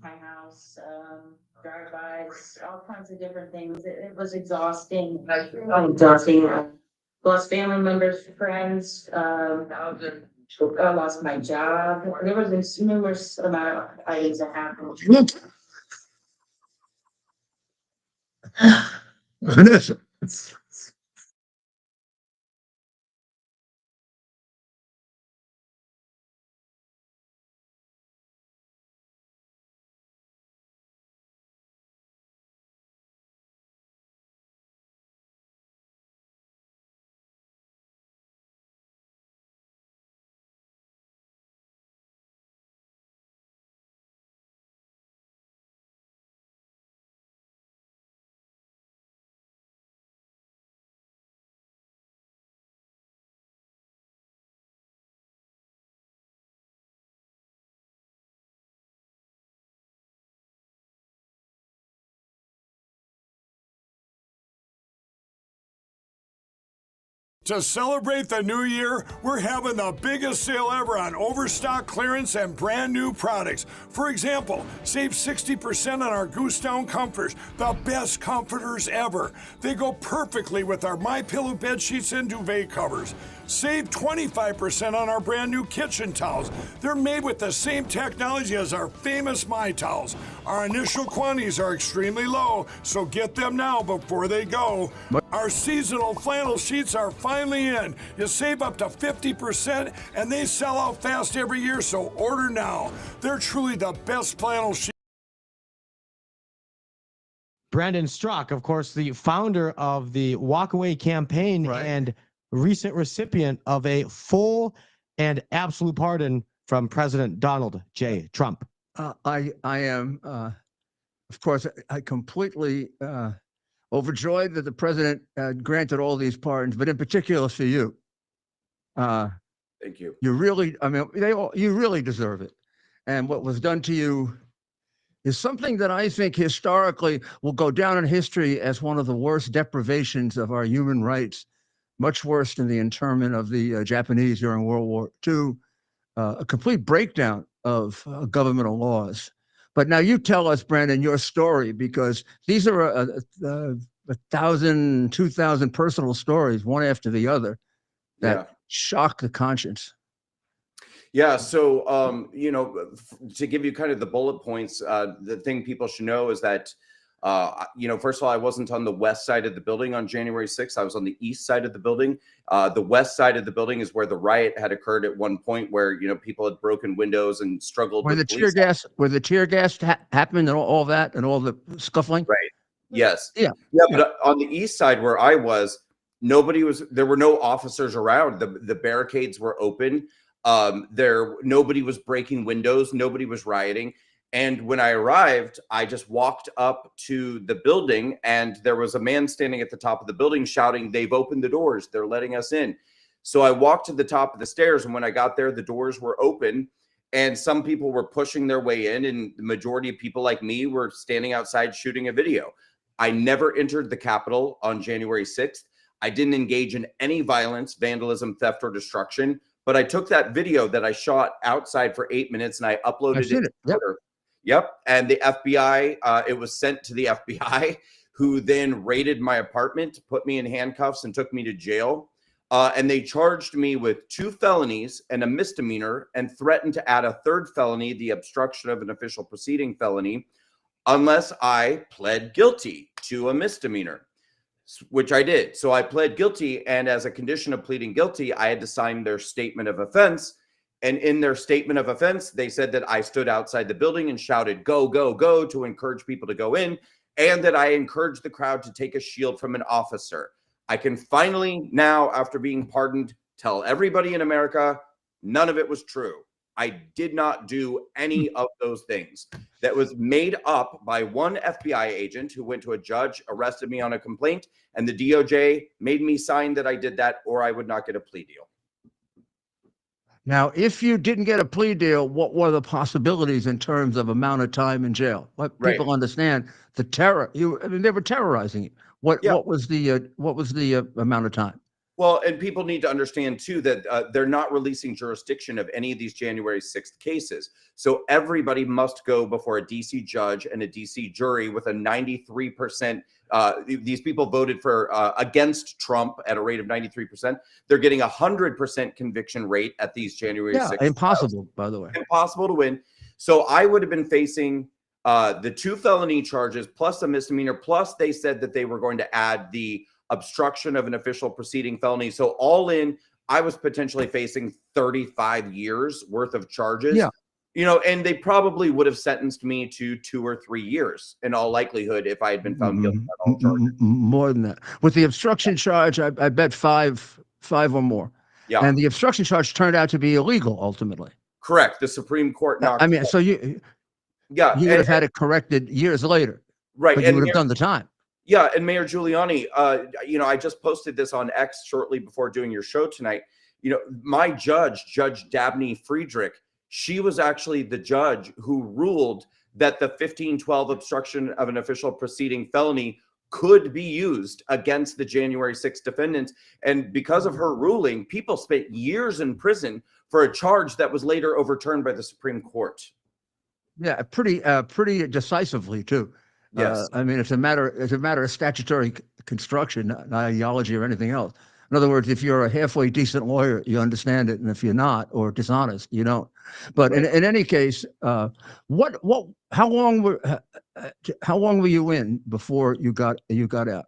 My house, drive-bys, all kinds of different things. It was exhausting, exhausting. Lost family members, friends, I lost my job. There was numerous amount of items that happened. Vanessa. To celebrate the new year, we're having the biggest sale ever on overstock clearance and brand new products. For example, save 60% on our Goose Down comforters, the best comforters ever. They go perfectly with our MyPillow bed sheets and duvet covers. Save 25% on our brand new kitchen towels. They're made with the same technology as our famous My Towels. Our initial quantities are extremely low, so get them now before they go. Our seasonal flannel sheets are finally in. You save up to 50% and they sell out fast every year, so order now. They're truly the best flannel sheets. Brandon Strzok, of course, the founder of the Walkaway campaign and recent recipient of a full and absolute pardon from President Donald J. Trump. I am, of course, I completely overjoyed that the president granted all these pardons, but in particular for you. Thank you. You really, I mean, you really deserve it. And what was done to you is something that I think historically will go down in history as one of the worst deprivations of our human rights, much worse than the internment of the Japanese during World War II, a complete breakdown of governmental laws. But now you tell us, Brandon, your story, because these are 1,000, 2,000 personal stories, one after the other, that shock the conscience. Yeah. So, you know, to give you kind of the bullet points, the thing people should know is that, you know, first of all, I wasn't on the west side of the building on January 6th. I was on the east side of the building. The west side of the building is where the riot had occurred at one point, where, you know, people had broken windows and struggled Where with the tear gas, happened and all that and all the scuffling. Right. Yes. Yeah. But on the east side where I was, there were no officers around. The barricades were open. Nobody was breaking windows. Nobody was rioting. And when I arrived, I just walked up to the building and there was a man standing at the top of the building shouting, "They've opened the doors. They're letting us in." So I walked to the top of the stairs, and when I got there, the doors were open and some people were pushing their way in, and the majority of people like me were standing outside shooting a video. I never entered the Capitol on January 6th. I didn't engage in any violence, vandalism, theft, or destruction, but I took that video that I shot outside for 8 minutes and I uploaded it to Twitter. Yep. And the FBI, it was sent to the FBI, who then raided my apartment, put me in handcuffs, and took me to jail. And they charged me with 2 felonies and a misdemeanor, and threatened to add a 3rd felony, the obstruction of an official proceeding felony, unless I pled guilty to a misdemeanor, which I did. So I pled guilty, and as a condition of pleading guilty, I had to sign their statement of offense. And in their statement of offense, they said that I stood outside the building and shouted, "Go, go, go," to encourage people to go in, and that I encouraged the crowd to take a shield from an officer. I can finally now, after being pardoned, tell everybody in America, none of it was true. I did not do any of those things. That was made up by one FBI agent who went to a judge, arrested me on a complaint, and the DOJ made me sign that I did that, or I would not get a plea deal. Now, if you didn't get a plea deal, what were the possibilities in terms of amount of time in jail? Let people understand the terror. I mean, they were terrorizing you. What was the amount of time? Well, and people need to understand, too, that they're not releasing jurisdiction of any of these January 6th cases. So everybody must go before a D.C. judge and a D.C. jury with a 93%. These people voted for against Trump at a rate of 93%. They're getting 100% conviction rate at these January 6th. Impossible, by the way. Impossible to win. So I would have been facing the 2 felony charges plus a misdemeanor, plus they said that they were going to add the obstruction of an official proceeding felony. So all in, I was potentially facing 35 years worth of charges. Yeah. You know, and they probably would have sentenced me to 2 or 3 years in all likelihood if I had been found guilty of all charges. More than that. With the obstruction charge, I bet five or more. Yeah. And the obstruction charge turned out to be illegal ultimately. Correct. The Supreme Court knocked. I mean, so you would have had it corrected years later. Right. But you would have done the time. Yeah, and Mayor Giuliani, you know, I just posted this on X shortly before doing your show tonight. You know, my judge, Judge Dabney Friedrich, she was actually the judge who ruled that the 1512 obstruction of an official proceeding felony could be used against the January 6th defendants. And because of her ruling, people spent years in prison for a charge that was later overturned by the Supreme Court. Yeah, pretty decisively too. Yes. I mean, it's a matter of statutory construction, not ideology or anything else. In other words, if you're a halfway decent lawyer, you understand it, and if you're not, or dishonest, you don't. But in any case, how long were you in before you got out?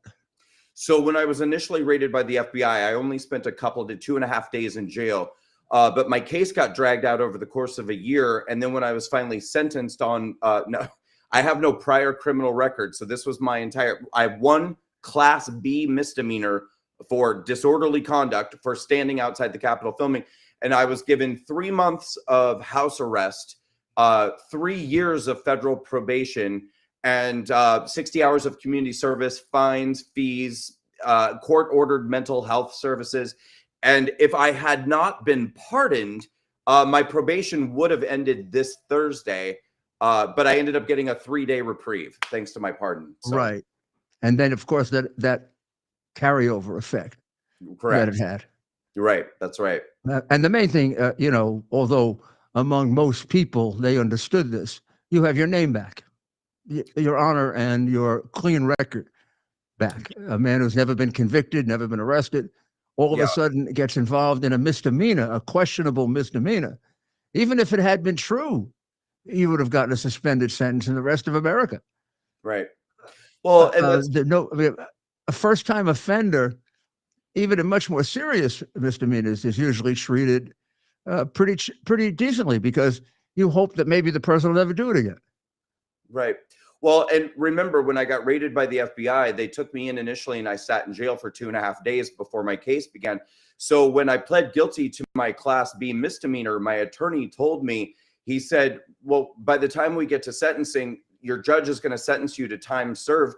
So when I was initially raided by the FBI, I only spent a couple to 2.5 days in jail. But my case got dragged out over the course of a year. And then when I was finally sentenced on, no, I have no prior criminal record. So this was my I have one Class B misdemeanor for disorderly conduct for standing outside the Capitol filming. And I was given 3 months of house arrest, 3 years of federal probation, and 60 hours of community service, fines, fees, court-ordered mental health services. And if I had not been pardoned, my probation would have ended this Thursday, but I ended up getting a 3-day reprieve thanks to my pardon. So. Right. And then, of course, that carryover effect Correct. that it had. You're right. That's right. And the main thing, although among most people, they understood this, you have your name back, your honor and your clean record back. A man who's never been convicted, never been arrested, all of a sudden gets involved in a misdemeanor, a questionable misdemeanor. Even if it had been true, you would have gotten a suspended sentence in the rest of America. Right. Well, a first-time offender, even in much more serious misdemeanors, is usually treated pretty decently, because you hope that maybe the person will never do it again. Right. Well, and remember, when I got raided by the FBI, they took me in initially and I sat in jail for 2.5 days before my case began. So when I pled guilty to my Class B misdemeanor, my attorney told me, he said, well, by the time we get to sentencing, your judge is going to sentence you to time served,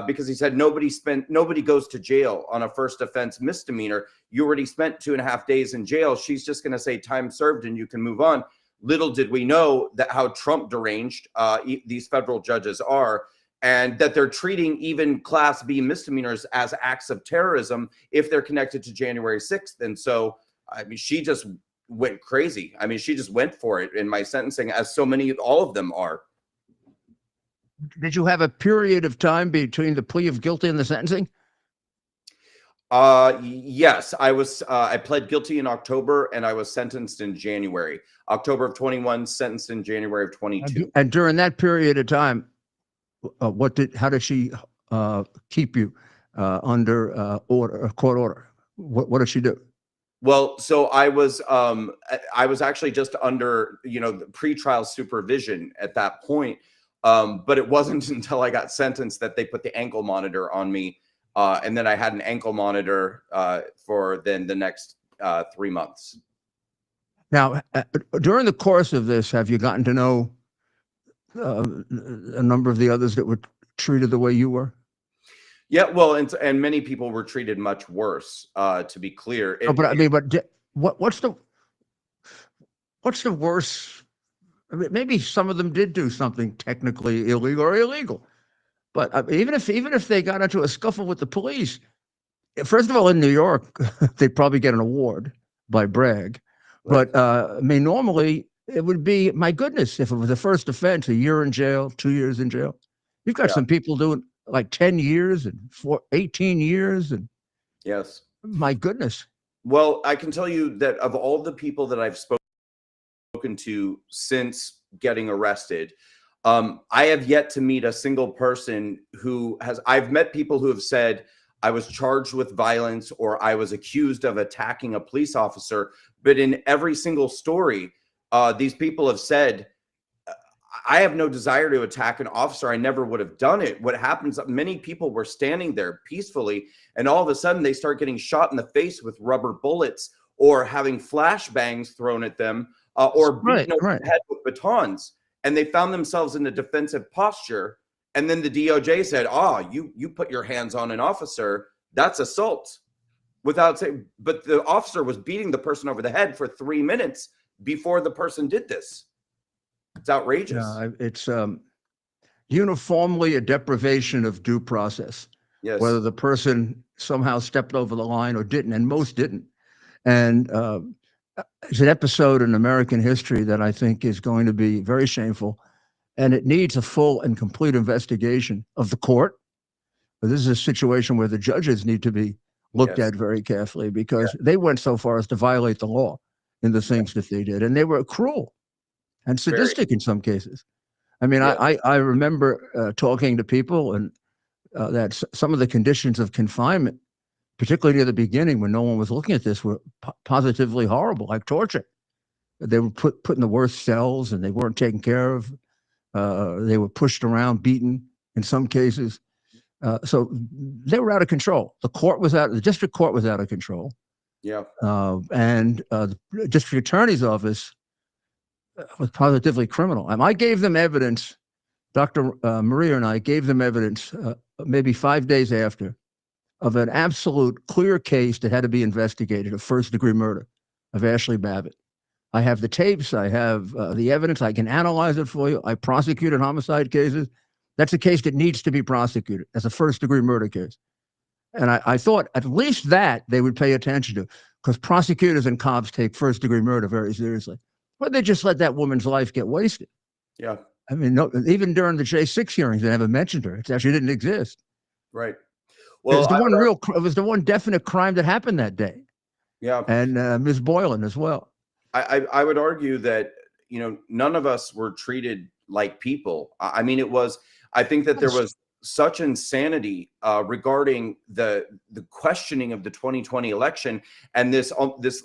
because he said nobody goes to jail on a first offense misdemeanor. You already spent 2.5 days in jail. She's just going to say time served and you can move on. Little did we know that how Trump deranged these federal judges are, and that they're treating even Class B misdemeanors as acts of terrorism if they're connected to January 6th. And so, I mean, she just went crazy. I mean, she just went for it in my sentencing, as all of them are. Did you have a period of time between the plea of guilty and the sentencing? Yes, I pled guilty in October and I was sentenced in January. October of 21, sentenced in January of 22. And during that period of time, how did she keep you under court order? What did she do? Well, so I was actually just under, the pretrial supervision at that point. But it wasn't until I got sentenced that they put the ankle monitor on me. And then I had an ankle monitor for then the next 3 months. Now, during the course of this, have you gotten to know a number of the others that were treated the way you were? Yeah, well, and many people were treated much worse, to be clear. What's the worst? I mean, maybe some of them did do something technically illegal. But even if they got into a scuffle with the police, first of all, in New York, they'd probably get an award by Bragg. Right. But normally it would be, my goodness, if it was a first offense, a year in jail, 2 years in jail. You've got some people doing like 10 years and 18 years. And yes, my goodness. Well, I can tell you that of all the people that I've spoken to since getting arrested, I have yet to meet a single person I've met people who have said, I was charged with violence or I was accused of attacking a police officer. But in every single story, these people have said, I have no desire to attack an officer. I never would have done it. What happens, many people were standing there peacefully, and all of a sudden they start getting shot in the face with rubber bullets or having flashbangs thrown at them or beaten over the head with batons. And they found themselves in a defensive posture. And then the DOJ said, you put your hands on an officer, that's assault. Without saying, but the officer was beating the person over the head for 3 minutes before the person did this. It's outrageous. It's uniformly a deprivation of due process. Yes. Whether the person somehow stepped over the line or didn't, and most didn't. And it's an episode in American history that I think is going to be very shameful, and it needs a full and complete investigation of the court. But this is a situation where the judges need to be looked at very carefully, because they went so far as to violate the law in the things that they did, and they were cruel and sadistic in some cases. I mean, I remember talking to people, and that some of the conditions of confinement, particularly near the beginning when no one was looking at this, were positively horrible, like torture. They were put in the worst cells, and they weren't taken care of. They were pushed around, beaten in some cases. So they were out of control. The district court was out of control. Yeah. And the district attorney's office was positively criminal. And I gave them evidence. Dr. Maria and I gave them evidence maybe 5 days after of an absolute clear case that had to be investigated of first-degree murder of Ashley Babbitt. I have the tapes. I have the evidence. I can analyze it for you. I prosecuted homicide cases. That's a case that needs to be prosecuted as a first-degree murder case. And I thought at least that they would pay attention to, because prosecutors and cops take first-degree murder very seriously. But they just let that woman's life get wasted. Yeah. I mean, even during the J6 hearings, they never mentioned her. It actually didn't exist. Right. Well, it was the one definite crime that happened that day. Yeah. And Ms. Boylan as well. I would argue that, none of us were treated like people. I mean, I think that there was such insanity regarding the questioning of the 2020 election and this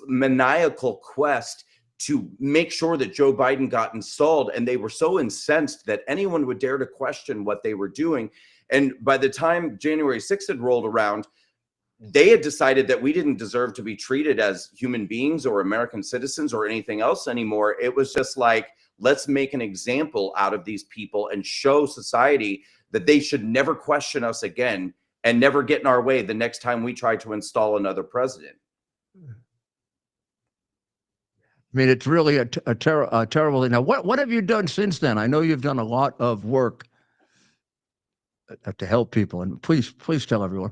maniacal quest to make sure that Joe Biden got installed. And they were so incensed that anyone would dare to question what they were doing. And by the time January 6th had rolled around, they had decided that we didn't deserve to be treated as human beings or American citizens or anything else anymore. It was just like, let's make an example out of these people and show society that they should never question us again and never get in our way the next time we try to install another president. I mean, it's really a terrible thing. Now, what have you done since then? I know you've done a lot of work to help people, and please tell everyone.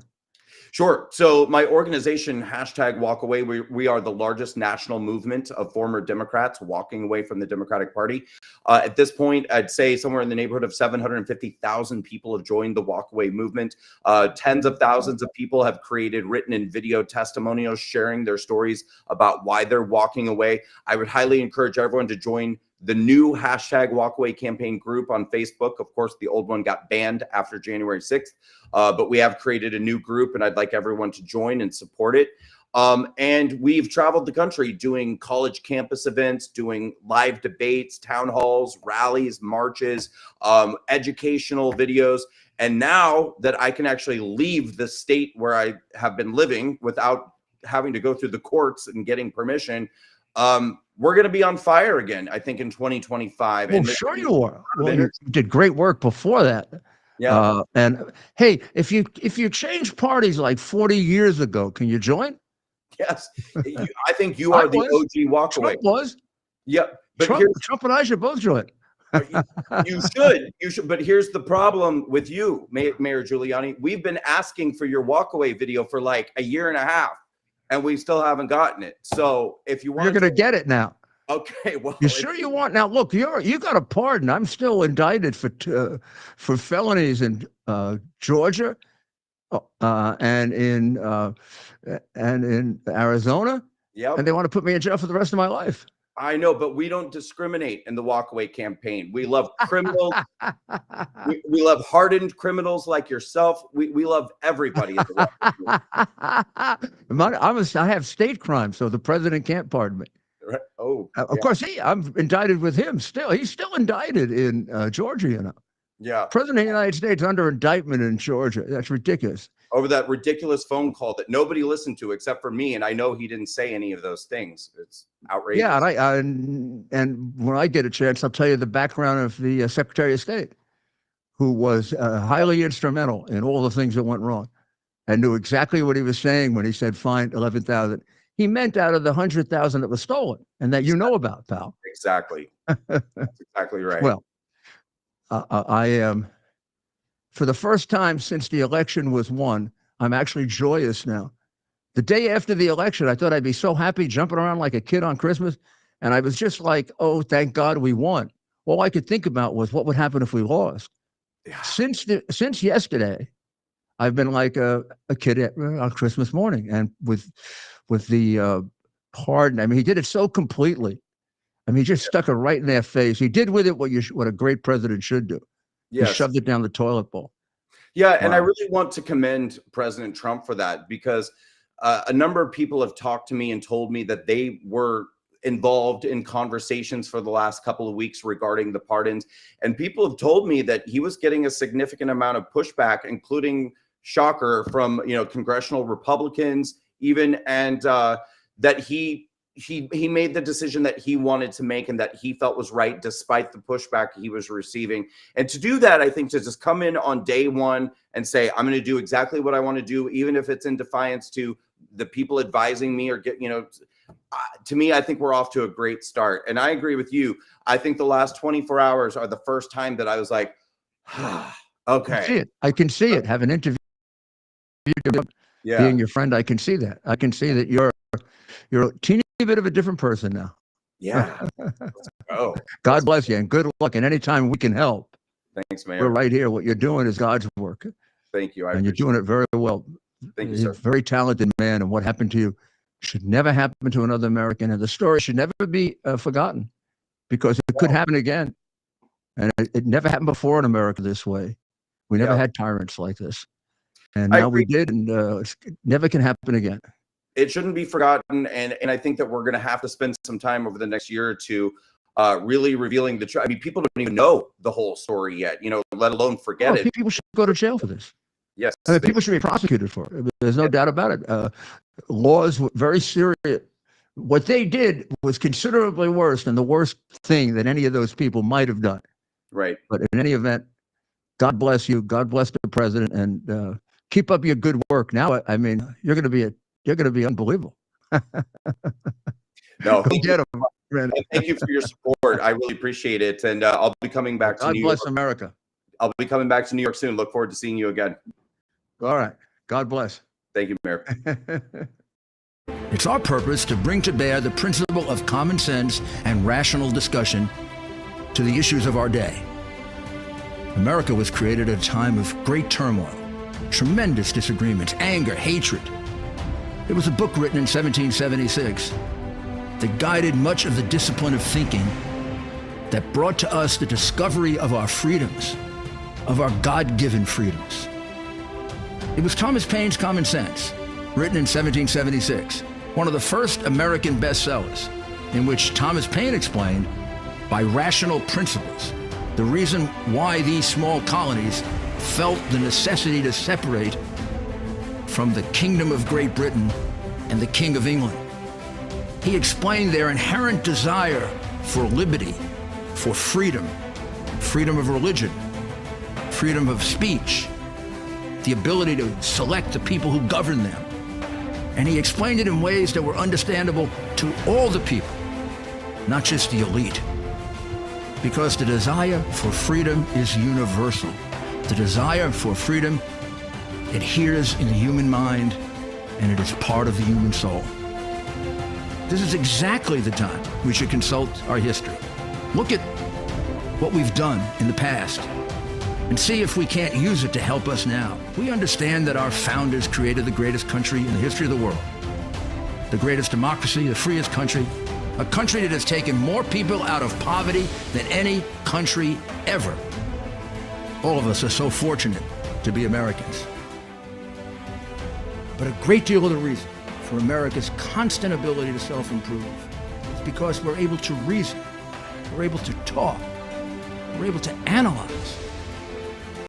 Sure. So my organization, #WalkAway, we are the largest national movement of former Democrats walking away from the Democratic Party. At this point, I'd say somewhere in the neighborhood of 750,000 people have joined the walkaway movement. Tens of thousands of people have created written and video testimonials sharing their stories about why they're walking away. I would highly encourage everyone to join the new #WalkAway campaign group on Facebook. Of course, the old one got banned after January 6th, but we have created a new group, and I'd like everyone to join and support it. And we've traveled the country doing college campus events, doing live debates, town halls, rallies, marches, educational videos. And now that I can actually leave the state where I have been living without having to go through the courts and getting permission, we're going to be on fire again, I think, in 2025. Well, sure you are. Well, you did great work before that. Yeah. And hey, if you changed parties like 40 years ago, can you join? Yes. I think you are the OG walkaway. Trump was. Yeah. But Trump and I should both join. You should. But here's the problem with you, Mayor Giuliani. We've been asking for your walkaway video for like a year and a half, and we still haven't gotten it. So if you want, you're going to get it now. Okay. Well, you sure you want? Now, look, you got a pardon. I'm still indicted for felonies in Georgia and in Arizona. Yeah. And they want to put me in jail for the rest of my life. I know, but we don't discriminate in the walkaway campaign. We love criminals. we love hardened criminals like yourself. We love everybody. I have state crime, so the president can't pardon me. Right. Oh, of course, I'm indicted with him still. He's still indicted in Georgia, you know. Yeah. President of the United States under indictment in Georgia. That's ridiculous. Over that ridiculous phone call that nobody listened to except for me, and I know he didn't say any of those things. It's outrageous. Yeah, and when I get a chance, I'll tell you the background of the Secretary of State, who was highly instrumental in all the things that went wrong, and knew exactly what he was saying when he said fine 11,000. He meant out of the 100,000 that was stolen, and that you know about, pal. Exactly. That's exactly right. Well, I am. For the first time since the election was won, I'm actually joyous now. The day after the election, I thought I'd be so happy, jumping around like a kid on Christmas. And I was just like, oh, thank God we won. All I could think about was what would happen if we lost. Yeah. Since yesterday, I've been like a kid on Christmas morning. And with the pardon, I mean, he did it so completely. I mean, he just stuck it right in their face. He did with it what a great president should do. Yeah, shoved it down the toilet bowl. Yeah, and I Wow. really want to commend President Trump for that, because a number of people have talked to me and told me that they were involved in conversations for the last couple of weeks regarding the pardons. And people have told me that he was getting a significant amount of pushback, including, shocker, from congressional Republicans even, and that he made the decision that he wanted to make and that he felt was right despite the pushback he was receiving. And to do that, I think, to just come in on day one and say, I'm going to do exactly what I want to do, even if it's in defiance to the people advising me, or to me, I think we're off to a great start. And I agree with you. I think the last 24 hours are the first time that I was like, okay. I can see it. Have an interview, Yeah. being your friend. I can see that. I can see that you're a teeny bit of a different person now. Yeah. Oh, God bless you and good luck. And anytime we can help, thanks, we're Mayor. right here. What you're doing is God's work, Thank you. and you're doing it very well. Thank you, You're a sir. very talented man, and what happened to you should never happen to another American, and the story should never be forgotten, because it could happen again. And it never happened before in America this way. We never had tyrants like this, and I now we agree. did, and it never can happen again. It shouldn't be forgotten, and I think that we're going to have to spend some time over the next year or two really revealing the truth. I mean, people don't even know the whole story yet, let alone forget it. People should go to jail for this. Yes, I mean, people should be prosecuted for it. There's no doubt about it. Laws were very serious. What they did was considerably worse than the worst thing that any of those people might have done. right. But in any event, God bless you. God bless the president, and keep up your good work. Now, I mean, you're going to be unbelievable. No, Go get him. and thank you for your support. I really appreciate it, and I'll be coming back to God New bless York. America. I'll be coming back to New York soon. Look forward to seeing you again. All right. God bless. Thank you, Mayor. It's our purpose to bring to bear the principle of common sense and rational discussion to the issues of our day. America was created at a time of great turmoil, tremendous disagreements, anger, hatred. There was a book written in 1776 that guided much of the discipline of thinking that brought to us the discovery of our freedoms, of our God-given freedoms. It was Thomas Paine's Common Sense, written in 1776, one of the first American bestsellers, in which Thomas Paine explained, by rational principles, the reason why these small colonies felt the necessity to separate from the Kingdom of Great Britain and the King of England. He explained their inherent desire for liberty, for freedom, freedom of religion, freedom of speech, the ability to select the people who govern them. And he explained it in ways that were understandable to all the people, not just the elite. Because the desire for freedom is universal. The desire for freedom adheres in the human mind, and it is part of the human soul. This is exactly the time we should consult our history. Look at what we've done in the past and see if we can't use it to help us now. We understand that our founders created the greatest country in the history of the world, the greatest democracy, the freest country, a country that has taken more people out of poverty than any country ever. All of us are so fortunate to be Americans. But a great deal of the reason for America's constant ability to self-improve is because we're able to reason, we're able to talk, we're able to analyze,